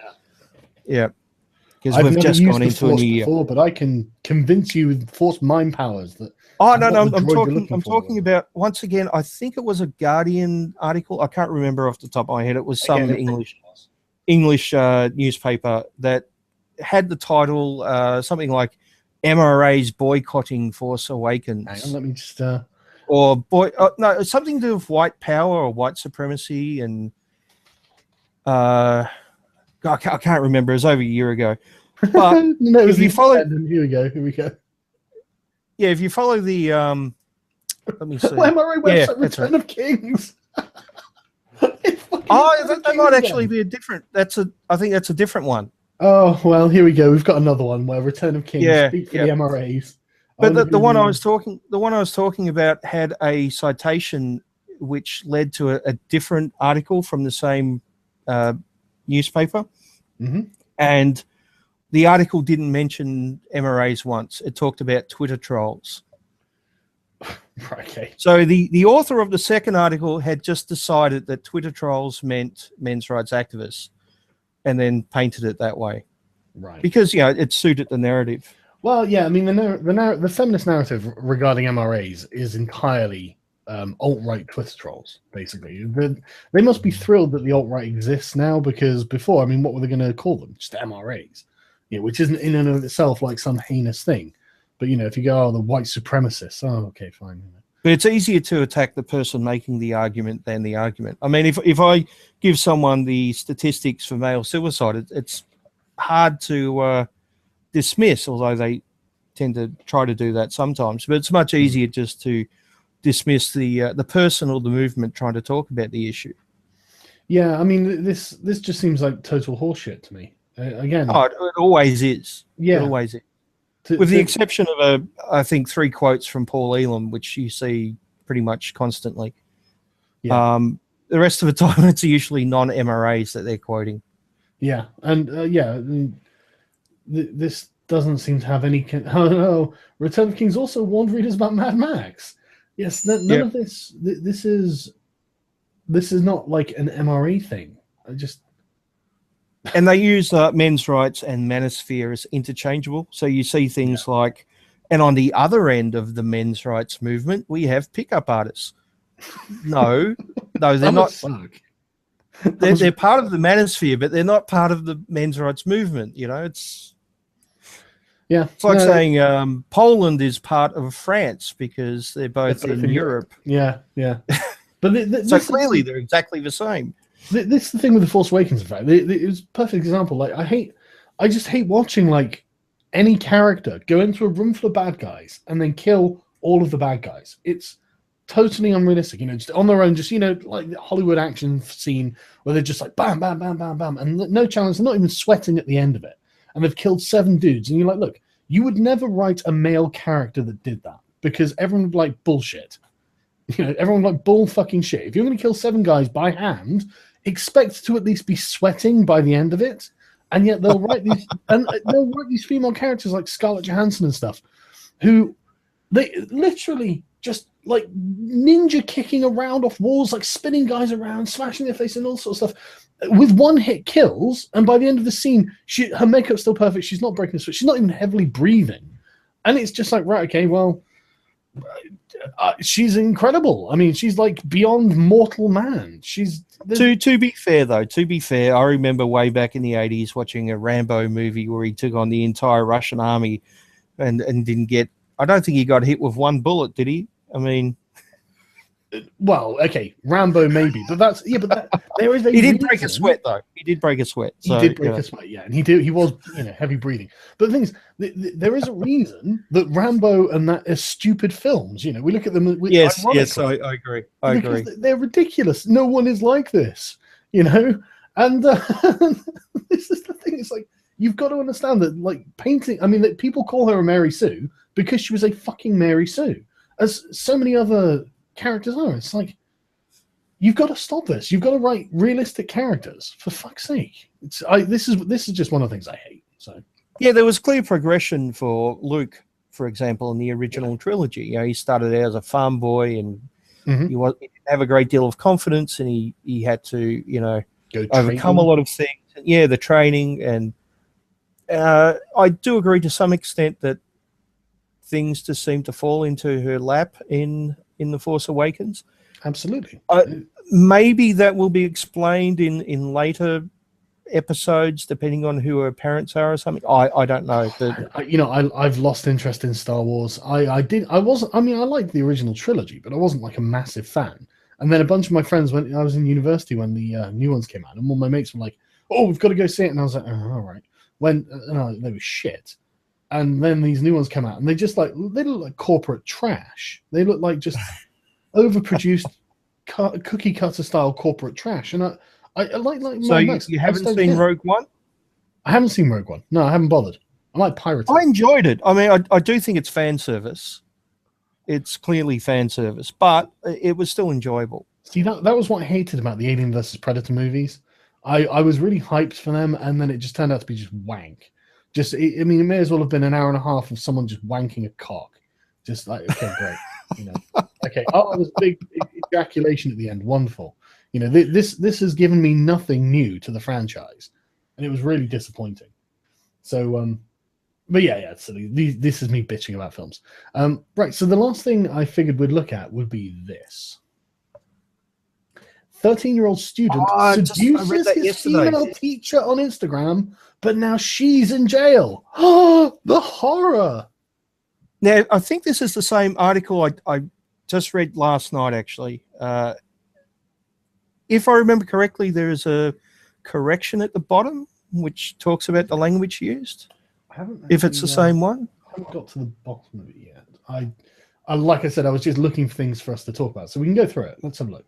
because we've just gone into a new year. Before, but I can convince you with Force mind powers that. Oh no, I'm talking about, once again, I think it was a Guardian article. I can't remember off the top of my head. It was some English newspaper that had the title something like MRA's boycotting Force Awakens. Hang on, let me just no, something to do with white power or white supremacy, and I can't remember. It was over a year ago. But no, if you follow, here we go. Yeah, if you follow the let me see. MRA website, Return of Kings. That might actually be a different. I think that's a different one. Oh well, here we go. We've got another one where Return of Kings speak for the MRAs. But the one I was talking about had a citation which led to a different article from the same newspaper, and the article didn't mention MRAs once. It talked about Twitter trolls. Okay. So the author of the second article had just decided that Twitter trolls meant men's rights activists, and then painted it that way, right? Because it suited the narrative. Well, yeah, I mean the feminist narrative regarding MRAs is entirely alt-right Twitter trolls. Basically, they must be thrilled that the alt-right exists now, because before, I mean, what were they going to call them? Just MRAs, which isn't in and of itself like some heinous thing. But if you go, the white supremacists, okay, fine. But it's easier to attack the person making the argument than the argument. I mean, if I give someone the statistics for male suicide, it's hard to dismiss, although they tend to try to do that sometimes. But it's much easier just to dismiss the person or the movement trying to talk about the issue. Yeah, I mean, this just seems like total horseshit to me. Again, it always is. Yeah, it always is. With the exception of I think 3 quotes from Paul Elam, which you see pretty much constantly. Yeah. The rest of the time, it's usually non-MRAs that they're quoting. Yeah, and this doesn't seem to have any. Oh no! Return of Kings also warned readers about Mad Max. Yes, none of this. This is not like an MRA thing. And they use men's rights and manosphere as interchangeable. So you see things like, and on the other end of the men's rights movement, we have pickup artists. No, they're not. They're part of the manosphere, but they're not part of the men's rights movement. It's like saying Poland is part of France because they're both in Europe. Yeah. But so clearly they're exactly the same. This is the thing with the Force Awakens. In fact, it was a perfect example. Like I just hate watching like any character go into a room full of bad guys and then kill all of the bad guys. It's totally unrealistic. Just on their own, just like the Hollywood action scene where they're just like bam, bam, bam, bam, bam, and no challenge. They're not even sweating at the end of it, and they've killed 7 dudes. And you're like, look, you would never write a male character that did that, because everyone would like bullshit. Everyone would like bull fucking shit. If you're going to kill 7 guys by hand, expect to at least be sweating by the end of it. And yet they'll write these female characters like Scarlett Johansson and stuff, who they literally just like ninja kicking around off walls, like spinning guys around, smashing their face and all sorts of stuff, with 1 hit kills. And by the end of the scene, her makeup's still perfect. She's not breaking a sweat. She's not even heavily breathing. And it's just like, right, okay, well, she's incredible. I mean, she's like beyond mortal man. To be fair, I remember way back in the 80s watching a Rambo movie where he took on the entire Russian army and didn't get. I don't think he got hit with 1 bullet, did he? I mean, Well, okay, Rambo maybe, but that's but there is a He did reason. break a sweat though. He did break a sweat. He did break a sweat, yeah, and he was heavy breathing. But the thing is, there is a reason that Rambo and that are stupid films. We look at them. Yes, I agree. I agree. They're ridiculous. No one is like this, And this is the thing. It's like you've got to understand that, like painting. I mean, that people call her a Mary Sue because she was a fucking Mary Sue, as so many other characters are. It's like you've got to stop this. You've got to write realistic characters, for fuck's sake. This is just one of the things I hate. So yeah, there was clear progression for Luke, for example, in the original trilogy. He started out as a farm boy, and he didn't have a great deal of confidence, and he had to overcome a lot of things. Yeah, the training, and I do agree to some extent that things just seem to fall into her lap in The Force Awakens. Absolutely. Maybe that will be explained in later episodes, depending on who her parents are or something. I don't know. I've lost interest in Star Wars. I liked the original trilogy, but I wasn't like a massive fan. And then a bunch of my friends, when I was in university when the new ones came out, and all my mates were like, "Oh, we've got to go see it," and I was like, "Oh, all right." They were shit. And then these new ones come out, and they look like corporate trash. They look like just overproduced cookie cutter style corporate trash. And I like. So you haven't seen Rogue One? I haven't seen Rogue One. No, I haven't bothered. I like pirates. I enjoyed it. I mean, I do think it's fan service. It's clearly fan service, but it was still enjoyable. See, that was what I hated about the Alien versus Predator movies. I was really hyped for them, and then it just turned out to be just wank. It may as well have been an hour and a half of someone just wanking a cock. Just like, okay, great. Okay. Oh, it was a big ejaculation at the end. Wonderful. This has given me nothing new to the franchise, and it was really disappointing. So, but yeah. So this is me bitching about films. Right. So the last thing I figured we'd look at would be this. 13-year-old student seduces his female teacher on Instagram, but now she's in jail. Oh, the horror. Now, I think this is the same article I just read last night, actually. If I remember correctly, there is a correction at the bottom which talks about the language used. If it's the same one. I haven't got to the bottom of it yet. I like I said, I was just looking for things for us to talk about. So we can go through it. Let's have a look.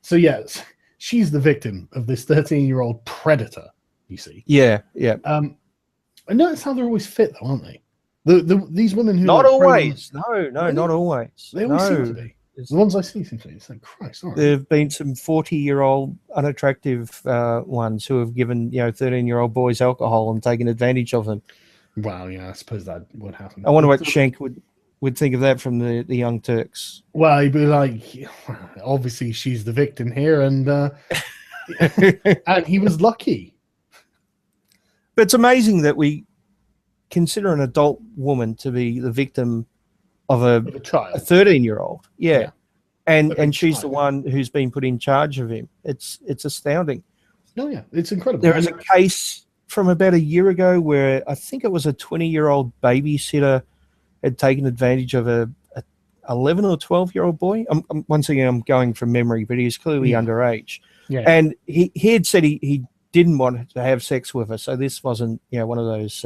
So yes, she's the victim of this 13-year-old predator, you see. Yeah. I notice how they're always fit, though, aren't they? These women who not always. No, not always. They always seem to be. The ones I see seem to be. It's like, Christ, all right. There have been some 40-year-old unattractive ones who have given 13-year-old boys alcohol and taken advantage of them. Wow, yeah, I suppose that would happen. I wonder what Schenk would think of that from the Young Turks. Well, he'd be like, obviously she's the victim here, and and he was lucky. But it's amazing that we consider an adult woman to be the victim of a 13-year-old. Yeah. And she's the one who's been put in charge of him. It's astounding. Oh, yeah, it's incredible. There is a case from about a year ago where I think it was a 20-year-old babysitter had taken advantage of a 11 or 12-year-old boy. Once again, I'm going from memory, but he was clearly underage. Yeah. And he had said he didn't want to have sex with her. So this wasn't one of those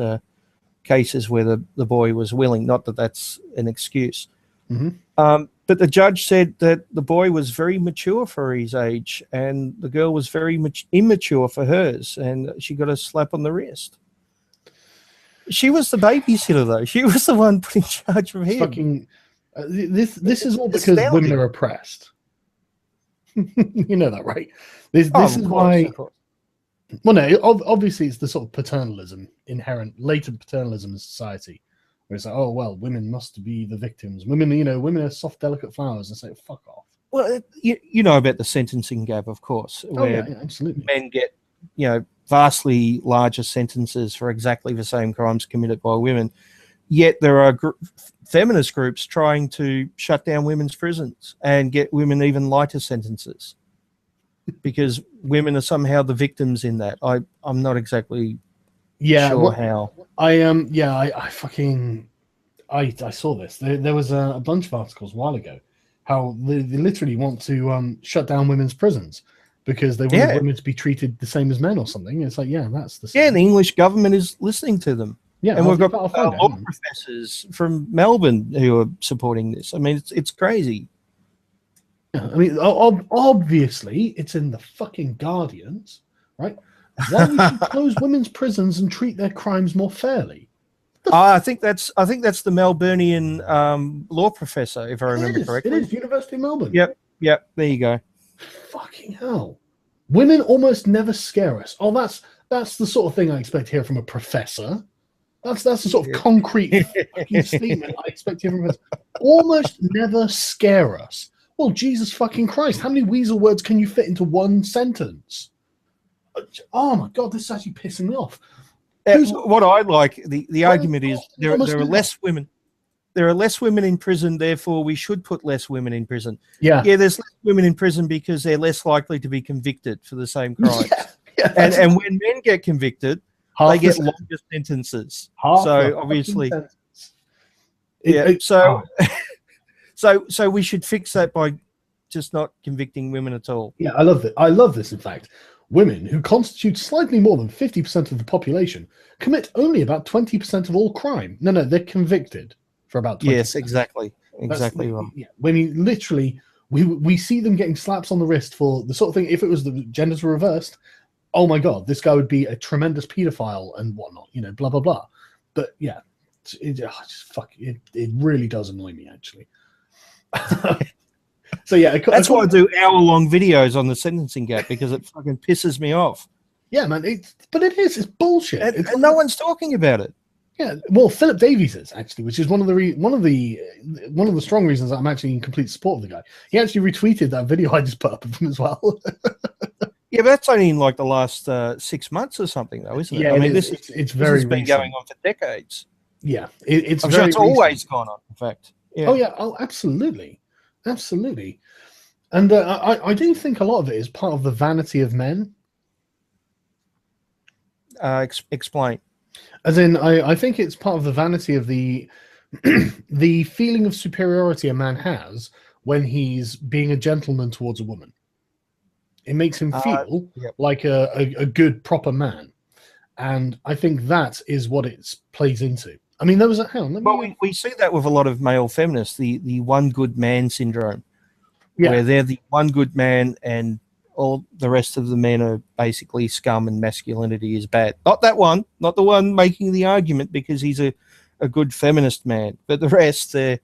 cases where the boy was willing. Not that that's an excuse. Mm-hmm. But the judge said that the boy was very mature for his age and the girl was very immature for hers, and she got a slap on the wrist. She was the babysitter, though. She was the one put in charge of him. Fucking, this is all because women are oppressed. You know that, right? This is why. Well, no, obviously it's the sort of paternalism, inherent, latent paternalism in society, where it's like, oh well, women must be the victims. Women are soft, delicate flowers, and say, fuck off. Well, you know about the sentencing gap, of course, where absolutely. Men get vastly larger sentences for exactly the same crimes committed by women. Yet there are feminist groups trying to shut down women's prisons and get women even lighter sentences because women are somehow the victims in that. I'm not exactly sure how. I saw this. There was a bunch of articles a while ago how they literally want to shut down women's prisons because they want women to be treated the same as men or something. It's like, yeah, that's the same. Yeah, and the English government is listening to them. Yeah, and we've got law professors from Melbourne who are supporting this. I mean, it's crazy. Yeah, I mean, obviously, it's in the fucking Guardians, right? Why we should close women's prisons and treat their crimes more fairly. I think that's the Melburnian law professor, if I remember correctly. It is University of Melbourne. Yep. There you go. Fucking hell! Women almost never scare us. Oh, that's the sort of thing I expect to hear from a professor. That's the sort of concrete fucking statement I expect to hear from a professor. Almost never scare us. Well, Jesus fucking Christ! How many weasel words can you fit into one sentence? Oh my God, this is actually pissing me off. What I like, the argument is there are less women. There are less women in prison, therefore we should put less women in prison. Yeah, there's less women in prison because they're less likely to be convicted for the same crimes. And when men get convicted, they get longer sentences. So obviously, so we should fix that by just not convicting women at all. Yeah, I love it. I love this. In fact, women, who constitute slightly more than 50% of the population, commit only about 20% of all crime. No, they're convicted for about 20%. Yes, exactly right. Yeah, when you literally, we see them getting slaps on the wrist for the sort of thing. If it was the genders were reversed, oh my God, this guy would be a tremendous pedophile and whatnot. Blah blah blah. But yeah, it really does annoy me actually. So yeah, that's why I do hour-long videos on the sentencing gap, because it fucking pisses me off. Yeah, man. It's bullshit. And no one's talking about it. Yeah, well, Philip Davies is actually, which is one of the strong reasons I'm actually in complete support of the guy. He actually retweeted that video I just put up of him as well. Yeah, but that's only in like the last 6 months or something, though, isn't it? Yeah, I mean, it's very this has been going on for decades. Yeah, I'm sure it's always gone on. In fact. Yeah. Oh yeah. Oh, absolutely. Absolutely. And I do think a lot of it is part of the vanity of men. Explain. As in, I think it's part of the vanity of the the feeling of superiority a man has when he's being a gentleman towards a woman. It makes him feel like a good, proper man. And I think that is what it plays into. I mean, there was we see that with a lot of male feminists, the one good man syndrome, where they're the one good man and all the rest of the men are basically scum and masculinity is bad. Not that one, not the one making the argument because he's a good feminist man, but the rest, they're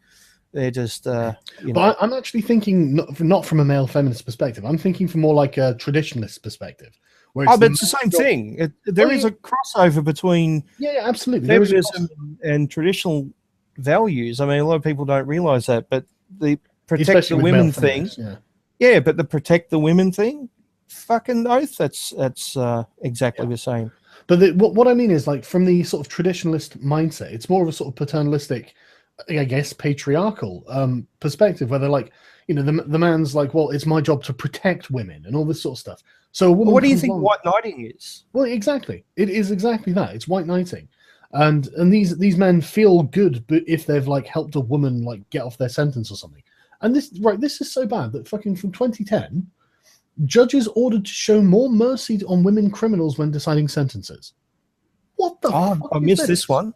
just, But I'm actually thinking not from a male feminist perspective. I'm thinking from more like a traditionalist perspective. But it's the same thing. There is a crossover between absolutely feminism and traditional values. I mean, a lot of people don't realize that, but the protect the women thing, but the protect the women thing, fucking oath, that's exactly the same. But what I mean is, like, from the sort of traditionalist mindset, it's more of a sort of paternalistic, I guess, patriarchal perspective, where they're like, the man's like, well, it's my job to protect women and all this sort of stuff. So what do you think white knighting is? Well, exactly. It is exactly that. It's white knighting. And these men feel good, but if they've like helped a woman like get off their sentence or something. And this is so bad that fucking from 2010, judges ordered to show more mercy on women criminals when deciding sentences. What the fuck? I missed this one.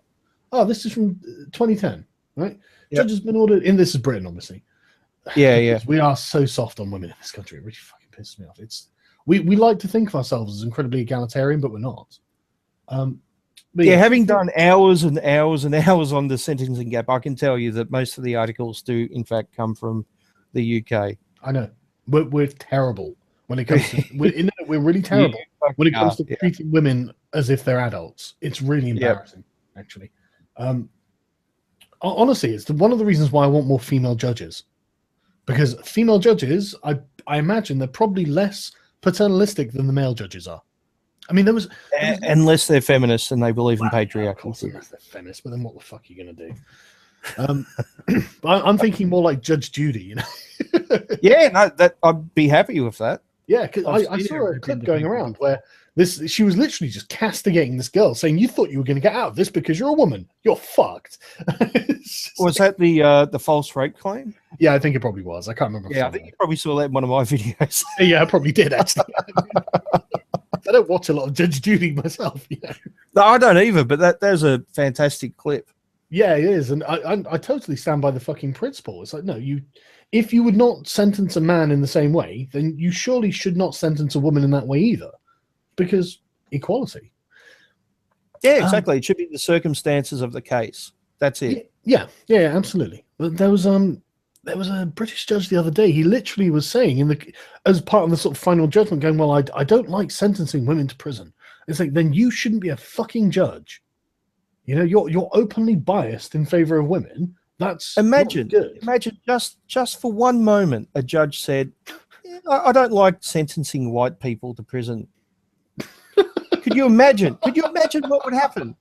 Oh, this is from 2010, right? Yep. Judges been ordered, and this is Britain, obviously. Yeah. We are so soft on women in this country. It really fucking pisses me off. We like to think of ourselves as incredibly egalitarian, but we're not. But having done hours and hours and hours on the sentencing gap, I can tell you that most of the articles do, in fact, come from the UK. I know. We're terrible when it comes to... we're really terrible when it comes to treating women as if they're adults. It's really embarrassing, actually. Honestly, it's one of the reasons why I want more female judges. Because female judges, I imagine they're probably less paternalistic than the male judges are. I mean, there was unless they're feminists and they believe in patriarchy. Unless they're feminists, but then what the fuck are you going to do? I'm thinking more like Judge Judy, that I'd be happy with that. Yeah, because I saw a clip going around where she was literally just castigating this girl, saying, "You thought you were going to get out of this because you're a woman. You're fucked." Was that the false rape claim? Yeah, I think it probably was. I can't remember. Yeah, I think you probably saw that in one of my videos. Yeah, I probably did actually. I don't watch a lot of Judge Judy myself. You know? No, I don't either, but there's a fantastic clip. Yeah, it is, and I totally stand by the fucking principle. It's like, no, if you would not sentence a man in the same way, then you surely should not sentence a woman in that way either, because equality. Yeah, exactly. It should be the circumstances of the case. That's it. Yeah, absolutely. But there was a British judge the other day. He literally was saying as part of the sort of final judgment, going, "Well, I don't like sentencing women to prison." It's like, then you shouldn't be a fucking judge. You know, you're openly biased in favor of women. That's imagine good. Imagine just for one moment, a judge said, yeah, I don't like sentencing white people to prison. Could you imagine? Could you imagine what would happen?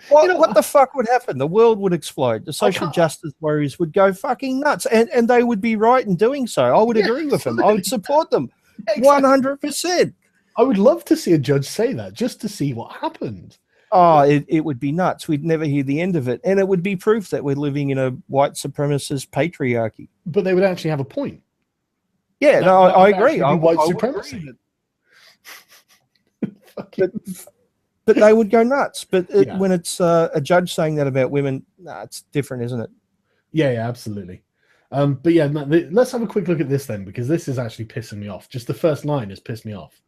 What the fuck would happen? The world would explode. The social justice warriors would go fucking nuts, and they would be right in doing so. I would agree with them. I would support them 100%. I would love to see a judge say that, just to see what happened. Oh, it would be nuts. We'd never hear the end of it. And it would be proof that we're living in a white supremacist patriarchy. But they would actually have a point. Yeah, I agree. White supremacy. But they would go nuts. But when it's a judge saying that about women, it's different, isn't it? Yeah, absolutely. But yeah, let's have a quick look at this then, because this is actually pissing me off. Just the first line has pissed me off.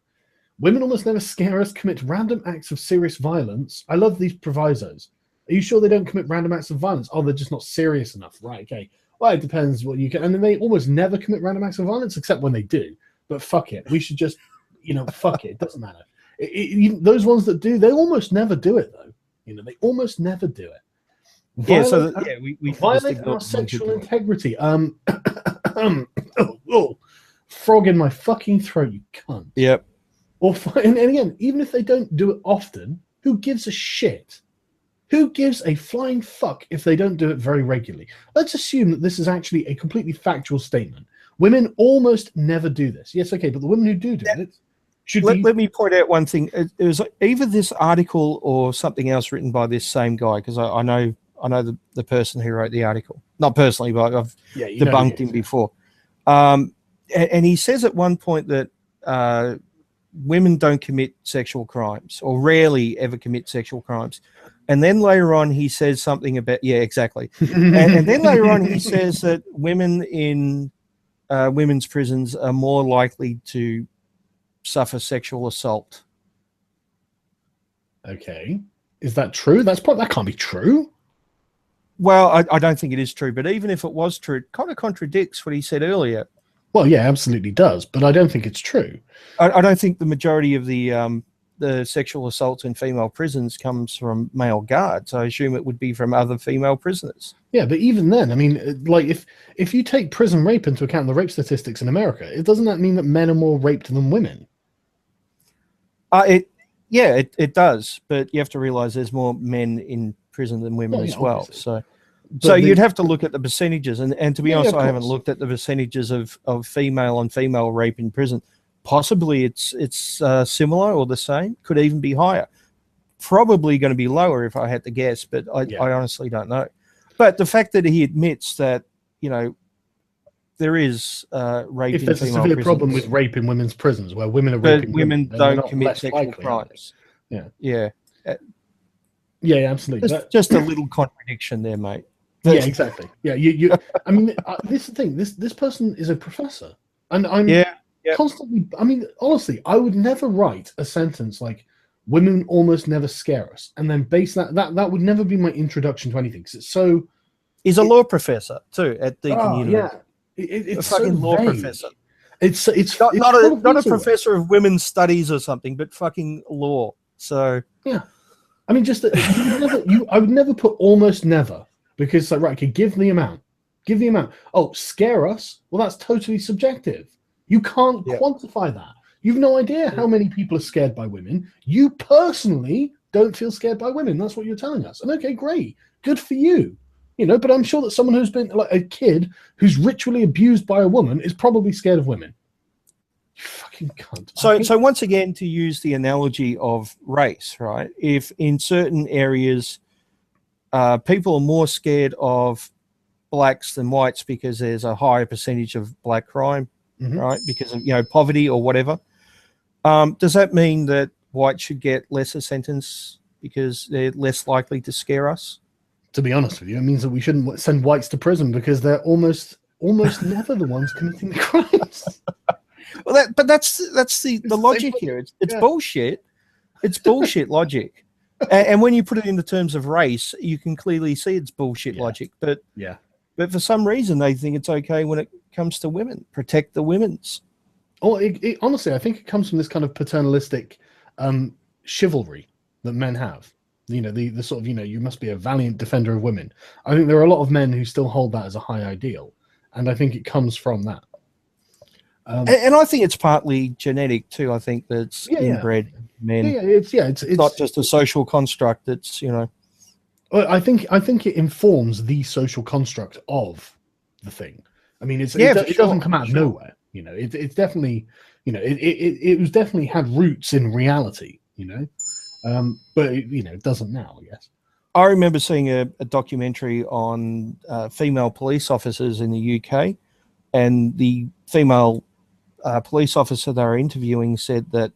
Women almost never scare us, commit random acts of serious violence. I love these provisos. Are you sure they don't commit random acts of violence? Oh, they're just not serious enough. Right, okay. Well, it depends what you can. And then they almost never commit random acts of violence, except when they do. But fuck it. We should just, fuck it. It doesn't matter. Those ones that do, they almost never do it, though. They almost never do it. We violate our sexual integrity. Frog in my fucking throat, you cunt. Yep. And again, even if they don't do it often, who gives a shit? Who gives a flying fuck if they don't do it very regularly? Let's assume that this is actually a completely factual statement. Women almost never do this. Yes, okay, but the women who do it should be... Let me point out one thing. It was either this article or something else written by this same guy, because I know the person who wrote the article. Not personally, but I've debunked him before. And he says at one point that women don't commit sexual crimes, or rarely ever commit sexual crimes. And then later on, he says something about, exactly. and then later on, he says that women in women's prisons are more likely to suffer sexual assault. Okay. Is that true? That can't be true. Well, I don't think it is true, but even if it was true, it kind of contradicts what he said earlier. Well, yeah, absolutely does, but I don't think it's true. I don't think the majority of the sexual assaults in female prisons comes from male guards. I assume it would be from other female prisoners. Yeah, but even then, I mean, like if you take prison rape into account, the rape statistics in America, doesn't that mean that men are more raped than women? It does, but you have to realize there's more men in prison than women as well. Obviously. So you'd have to look at the percentages, and to be honest, I haven't looked at the percentages of female on female rape in prison. Possibly it's similar or the same. Could even be higher. Probably going to be lower if I had to guess, but I honestly don't know. But the fact that he admits that there is rape in female prisons. If there's a severe problem with rape in women's prisons, where women are raping women don't commit sexual crimes. Yeah, absolutely. Just a little contradiction there, mate. Yeah, exactly. Yeah, you. I mean, this is the thing. This person is a professor, and I'm constantly. I mean, honestly, I would never write a sentence like "women almost never scare us," and then base that would never be my introduction to anything, because it's so. He's a law professor too at Deakin University. Yeah, it's a fucking so law vague. professor. It's not a professor of women's studies or something, but fucking law. So yeah, I mean, just I would never put almost never, because it's like, right, okay, give the amount. Oh, scare us? Well, that's totally subjective. You can't quantify that. You've no idea how many people are scared by women. You personally don't feel scared by women. That's what you're telling us. And okay, great, good for you. But I'm sure that someone who's been like a kid who's ritually abused by a woman is probably scared of women. You fucking cunt. So once again, to use the analogy of race, right? If in certain areas people are more scared of blacks than whites because there's a higher percentage of black crime, right? Because of, poverty or whatever. Does that mean that whites should get lesser sentence because they're less likely to scare us? To be honest with you, it means that we shouldn't send whites to prison because they're almost never the ones committing the crimes. Well, that's the logic here. It's bullshit. It's bullshit logic. And when you put it into terms of race, you can clearly see it's bullshit logic. But for some reason, they think it's okay when it comes to women. Protect the women's. Oh, honestly, I think it comes from this kind of paternalistic chivalry that men have. The sort of, you must be a valiant defender of women. I think there are a lot of men who still hold that as a high ideal. And I think it comes from that. And I think it's partly genetic too. I think that's inbred men. It's not just a social construct. It's I think it informs the social construct of the thing. I mean, it doesn't come out of nowhere. It's definitely it was definitely had roots in reality. But it doesn't now, I guess. I remember seeing a documentary on female police officers in the UK, and the female police officer they were interviewing said that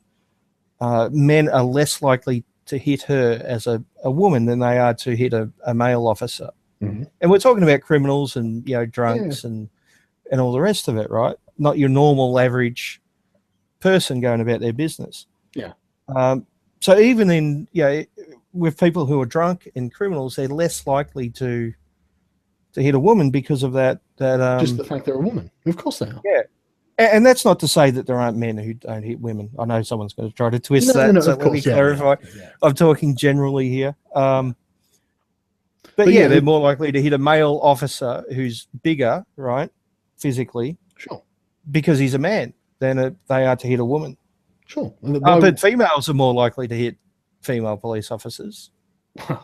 men are less likely to hit her as a woman than they are to hit a male officer. And we're talking about criminals and drunks and all the rest of it, right? Not your normal average person going about their business. So even in with people who are drunk and criminals, they're less likely to hit a woman because of that. Just the fact they're a woman. Of course they are. Yeah. And that's not to say that there aren't men who don't hit women. I know someone's going to try to twist that. So let me clarify. I'm talking generally here. But they're more likely to hit a male officer who's bigger, right, physically, because he's a man, than they are to hit a woman. Sure. But females are more likely to hit female police officers.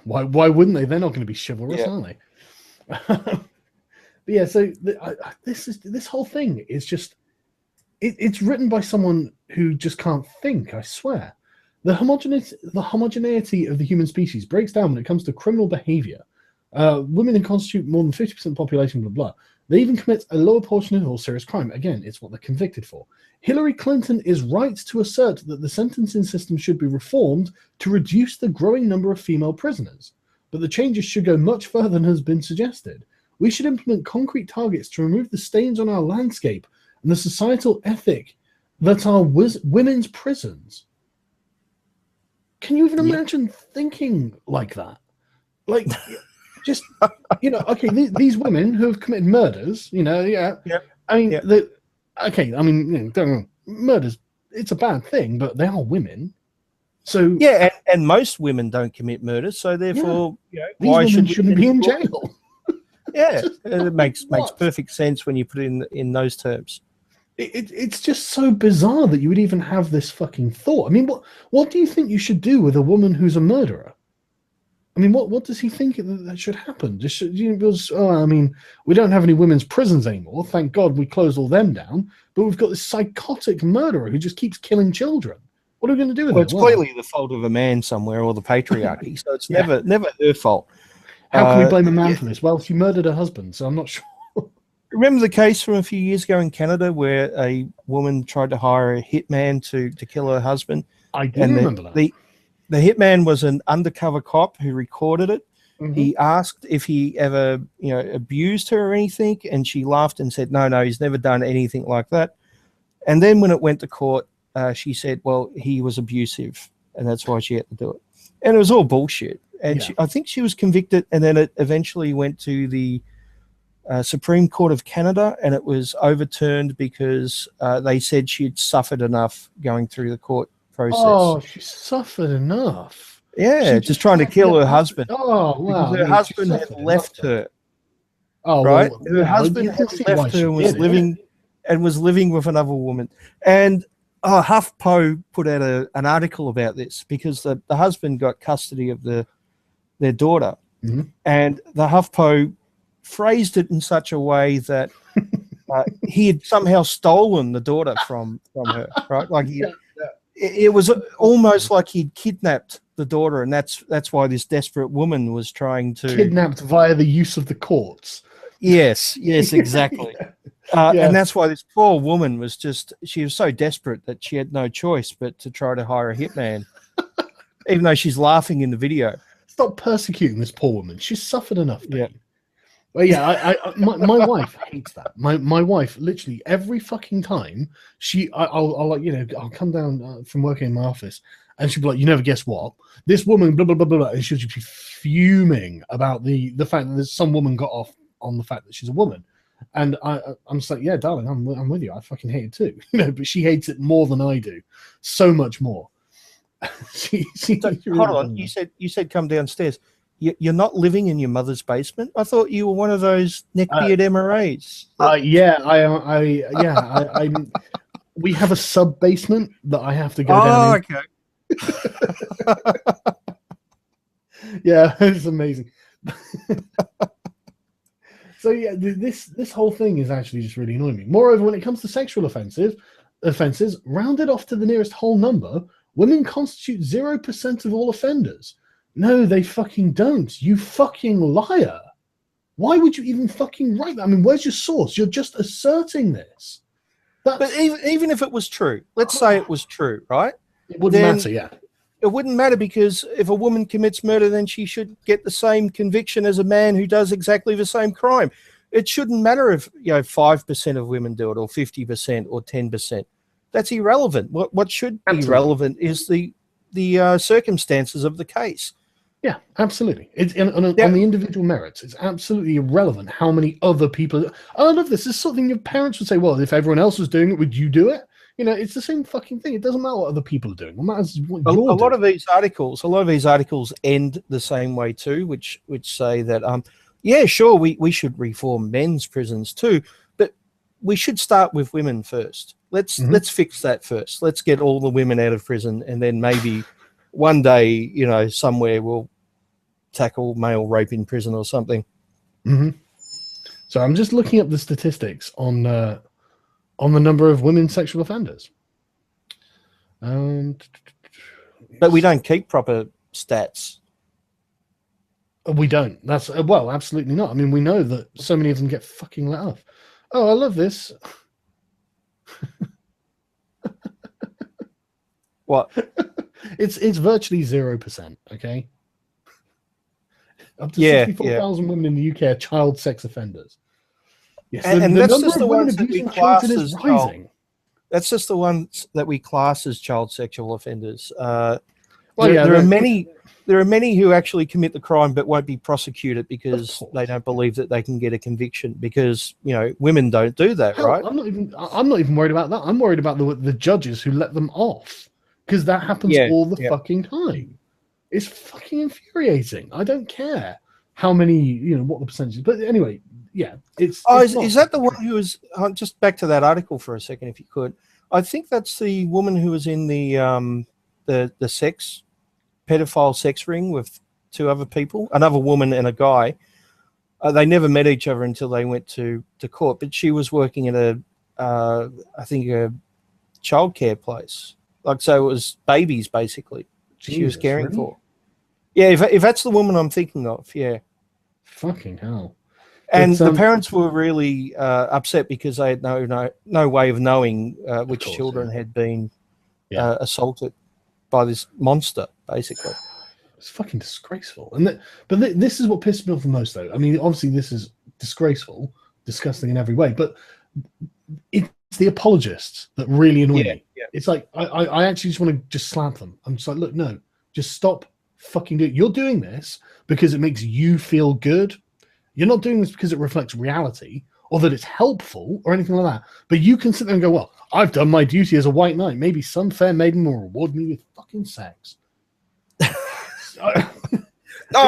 Why wouldn't they? They're not going to be chivalrous, are they? But so this whole thing is just it's written by someone who just can't think, I swear. The homogeneity of the human species breaks down when it comes to criminal behavior. Women constitute more than 50% of the population, blah, blah. They even commit a lower portion of all serious crime. Again, it's what they're convicted for. Hillary Clinton is right to assert that the sentencing system should be reformed to reduce the growing number of female prisoners. But the changes should go much further than has been suggested. We should implement concrete targets to remove the stains on our landscape and the societal ethic that are women's prisons. Can you even imagine thinking like that? Like, just, okay, these women who have committed murders, murders, it's a bad thing, but they are women. So and most women don't commit murder, so therefore, why shouldn't be in jail? It makes perfect sense when you put it in those terms. It's just so bizarre that you would even have this fucking thought. I mean, what do you think you should do with a woman who's a murderer? I mean, what does he think that should happen? We don't have any women's prisons anymore. Thank God we closed all them down. But we've got this psychotic murderer who just keeps killing children. What are we going to do with it? It's clearly the fault of a man somewhere, or the patriarchy. So it's never her fault. How can we blame a man for this? Well, she murdered her husband, so I'm not sure. Remember the case from a few years ago in Canada where a woman tried to hire a hitman to kill her husband? I do remember that. The hitman was an undercover cop who recorded it. He asked if he ever, abused her or anything, and she laughed and said, no, he's never done anything like that. And then when it went to court, she said, well, he was abusive, and that's why she had to do it. And it was all bullshit. And I think she was convicted, and then it eventually went to the Supreme Court of Canada, and it was overturned because they said she'd suffered enough going through the court process. Oh, she suffered enough. Yeah, just trying to kill her husband. Oh, wow. Her husband had left her. Oh, right? Well, her husband had left her and was living with another woman. And HuffPo put out an article about this because the husband got custody of their daughter. And the HuffPo phrased it in such a way that he had somehow stolen the daughter from her, right? Like it was almost like he'd kidnapped the daughter, and that's why this desperate woman was trying to kidnapped via the use of the courts. Yes, exactly. And that's why this poor woman she was so desperate that she had no choice but to try to hire a hitman, even though she's laughing in the video. Stop persecuting this poor woman. She's suffered enough pain. Yeah. Well, yeah, my wife hates that. My wife literally every fucking time I'll like, I'll come down from working in my office and she'll be like, you never guess what, this woman blah blah blah blah, and she'll just be fuming about the fact that there's some woman got off on the fact that she's a woman, and I'm just like, yeah, darling, I'm with you. I fucking hate it too, but she hates it more than I do, so much more. Hold on, you said come downstairs. You're not living in your mother's basement? I thought you were one of those neckbeard MRAs. We have a sub basement that I have to go down. Oh, okay. Yeah, it's amazing. So yeah, this whole thing is actually just really annoying me. Moreover, when it comes to sexual offenses rounded off to the nearest whole number, women constitute 0% of all offenders. No, they fucking don't. You fucking liar. Why would you even fucking write that? I mean, where's your source? You're just asserting this. But even if it was true, let's say it was true, right? It wouldn't matter, yeah. It wouldn't matter, because if a woman commits murder, then she should get the same conviction as a man who does exactly the same crime. It shouldn't matter if 5% of women do it, or 50%, or 10%. That's irrelevant. What should be relevant is the circumstances of the case. Yeah, absolutely. It's on the individual merits. It's absolutely irrelevant how many other people. I love this. This is something your parents would say. Well, if everyone else was doing it, would you do it? It's the same fucking thing. It doesn't matter what other people are doing. What matters is what you're doing. A lot of these articles end the same way too, which say that yeah, sure, we should reform men's prisons too, but we should start with women first. Let's fix that first. Let's get all the women out of prison, and then maybe one day, somewhere we'll tackle male rape in prison or something. So I'm just looking up the statistics on the number of women sexual offenders. But we don't keep proper stats. We don't. That's well, absolutely not. I mean, we know that so many of them get fucking let off. Oh, I love this. What? It's virtually 0%. Okay. Up to 64,000 women in the UK are child sex offenders. Yes, and that's just the ones that we class as rising. That's just the ones that we class as child sexual offenders. There are many who actually commit the crime but won't be prosecuted because they don't believe that they can get a conviction, because women don't do that. Hell, right? I'm not even worried about that. I'm worried about the judges who let them off, because that happens all the fucking time. It's fucking infuriating. I don't care how many, what the percentage is. But anyway, yeah, is that the one who was just back to that article for a second, if you could? I think that's the woman who was in the pedophile sex ring with two other people, another woman and a guy. They never met each other until they went to court, but she was working at I think a childcare place. So it was babies, basically. She was caring for. Yeah, if that's the woman I'm thinking of, yeah. Fucking hell. And the parents were really upset because they had no way of knowing which children had been assaulted by this monster, basically. It's fucking disgraceful. But this is what pisses me off the most, though. I mean, obviously this is disgraceful, disgusting in every way, but it's the apologists that really annoy me. Yeah. It's like, I actually just want to just slap them. I'm just like, look, no, just stop fucking doing it. You're doing this because it makes you feel good. You're not doing this because it reflects reality or that it's helpful or anything like that. But you can sit there and go, well, I've done my duty as a white knight. Maybe some fair maiden will reward me with fucking sex. No,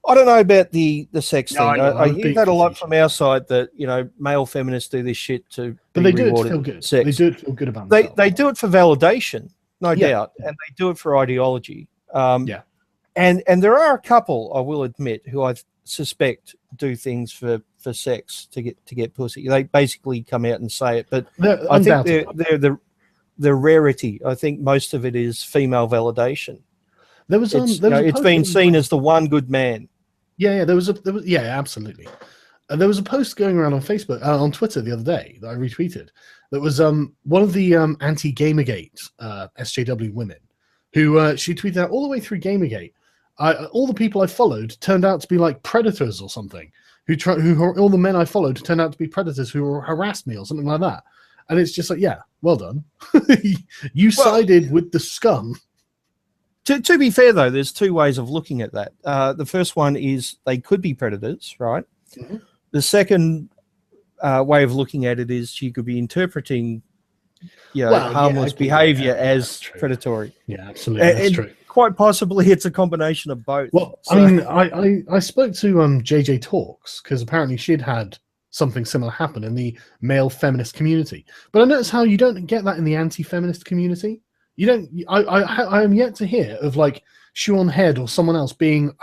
I don't know about the sex thing. I hear that a lot from our side, that male feminists do this shit to but they do it to feel good. Sex. They do it to feel good about themselves. They do it for validation, no doubt, and they do it for ideology. And there are a couple, I will admit, who I suspect do things for sex to get pussy. They basically come out and say it, but I think they're the rarity. I think most of it is female validation. It's been seen as the one good man. Yeah, there was absolutely. there was a post going around on Facebook, on Twitter the other day that I retweeted. That was one of the anti-Gamergate SJW women, who she tweeted out all the way through Gamergate. All the people I followed turned out to be like predators or something. All the men I followed turned out to be predators who harassed me or something like that. And it's just like, yeah, well done. You sided with the scum. To be fair, though, there's two ways of looking at that. The first one is they could be predators, right? Mm-hmm. The second way of looking at it is she could be interpreting harmless behavior as predatory. Yeah, absolutely. That's true. Quite possibly it's a combination of both. Well, so, I mean, I spoke to JJ Talks because apparently she'd had something similar happen in the male feminist community. But I noticed how you don't get that in the anti-feminist community. You don't. I am yet to hear of like Sean Head or someone else being,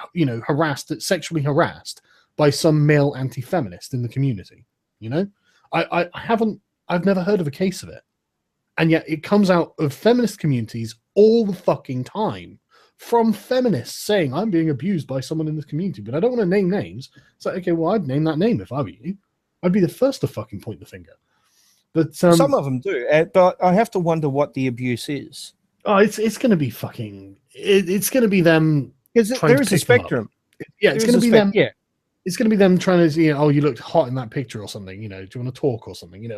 sexually harassed by some male anti-feminist in the community. You know, I've never heard of a case of it. And yet it comes out of feminist communities all the fucking time from feminists saying, I'm being abused by someone in this community, but I don't want to name names. It's like, okay, well, I'd name that name if I were you. I'd be the first to fucking point the finger. But some of them do. But I have to wonder what the abuse is. Oh, it's going to be fucking... It's going to be them... Because there is a spectrum. Yeah, it's going to be them... Yeah. It's going to be them trying to say, oh, you looked hot in that picture or something, do you want to talk or something?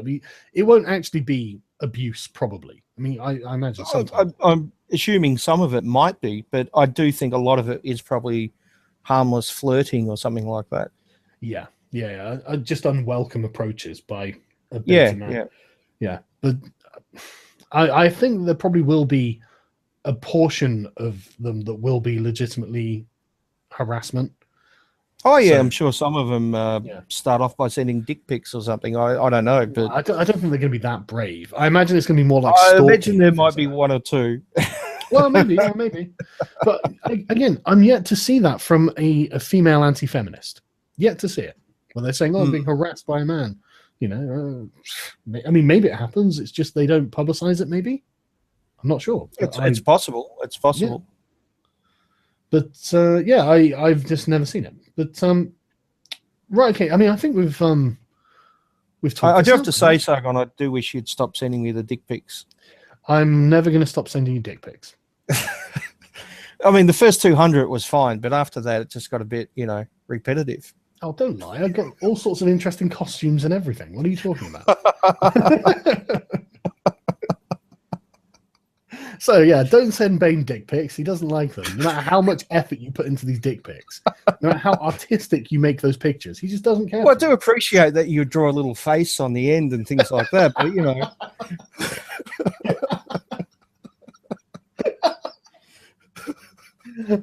It won't actually be abuse, probably. I mean, I imagine sometimes. I'm assuming some of it might be, but I do think a lot of it is probably harmless flirting or something like that. Yeah. Just unwelcome approaches by a bit man. Yeah. But I think there probably will be a portion of them that will be legitimately harassment. Oh yeah, I'm sure some of them start off by sending dick pics or something. I don't know, but I don't think they're going to be that brave. I imagine it's going to be more like. I imagine there might be one or two. Well, maybe. But again, I'm yet to see that from a female anti-feminist. Yet to see it. When they're saying, "Oh, I'm being harassed by a man," I mean, maybe it happens. It's just they don't publicize it. Maybe I'm not sure. It's possible. It's possible. Yeah. But I've just never seen it. But right, okay. I mean, I think we've talked. I do have to say, Sargon, I do wish you'd stop sending me the dick pics. I'm never going to stop sending you dick pics. I mean, the first 200 was fine, but after that, it just got a bit, repetitive. Oh, don't lie. I've got all sorts of interesting costumes and everything. What are you talking about? So, yeah, don't send Bane dick pics. He doesn't like them. No matter how much effort you put into these dick pics, no matter how artistic you make those pictures, he just doesn't care. Well, I do appreciate that you draw a little face on the end and things like that, but,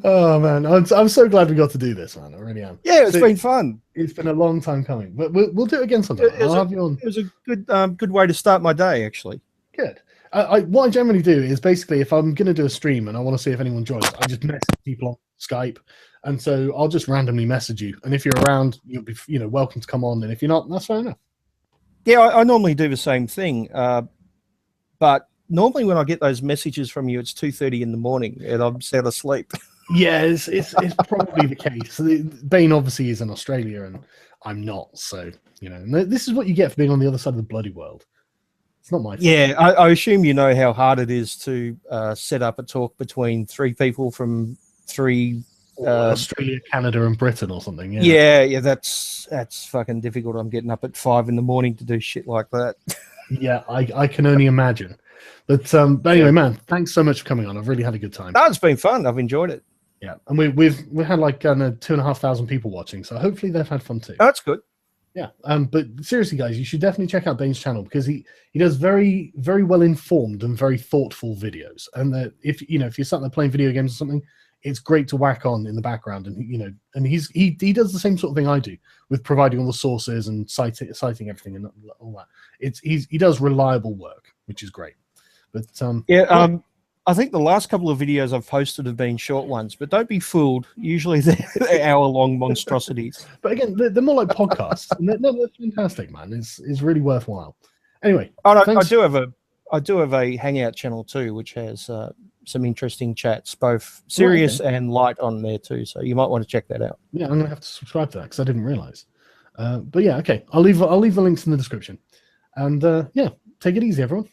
Oh, man. I'm so glad we got to do this, man. I really am. Yeah, it's been fun. It's been a long time coming. But we'll do it again sometime. I'll have you on. It was a good way to start my day, actually. Good. What I generally do is basically if I'm going to do a stream and I want to see if anyone joins, I just message people on Skype. And so I'll just randomly message you. And if you're around, you'll be welcome to come on. And if you're not, that's fair enough. Yeah, I normally do the same thing. But normally when I get those messages from you, it's 2:30 in the morning and I'm sound asleep. Yeah, it's probably the case. Bane obviously is in Australia and I'm not. So, this is what you get for being on the other side of the bloody world. It's not my fault. Yeah, I assume you know how hard it is to set up a talk between three people from three Australia, Canada, and Britain or something. Yeah, that's fucking difficult. I'm getting up at 5 a.m. to do shit like that. Yeah, I can only imagine. But anyway, man, thanks so much for coming on. I've really had a good time. No, it's been fun. I've enjoyed it. Yeah, and we've had like 2,500 people watching, so hopefully they've had fun too. Oh, that's good. Yeah, but seriously, guys, you should definitely check out Bane's channel because he does very, very well informed and very thoughtful videos. And if you're sat there playing video games or something, it's great to whack on in the background. And he does the same sort of thing I do with providing all the sources and citing everything and all that. He does reliable work, which is great. But I think the last couple of videos I've posted have been short ones, but don't be fooled. Usually they're hour-long monstrosities. But again, they're more like podcasts. And they're fantastic, man. It's really worthwhile. Anyway, I do have a Hangout channel too, which has some interesting chats, both serious and light on there too. So you might want to check that out. Yeah, I'm going to have to subscribe to that because I didn't realize. But yeah, okay. I'll leave the links in the description. And yeah, take it easy, everyone.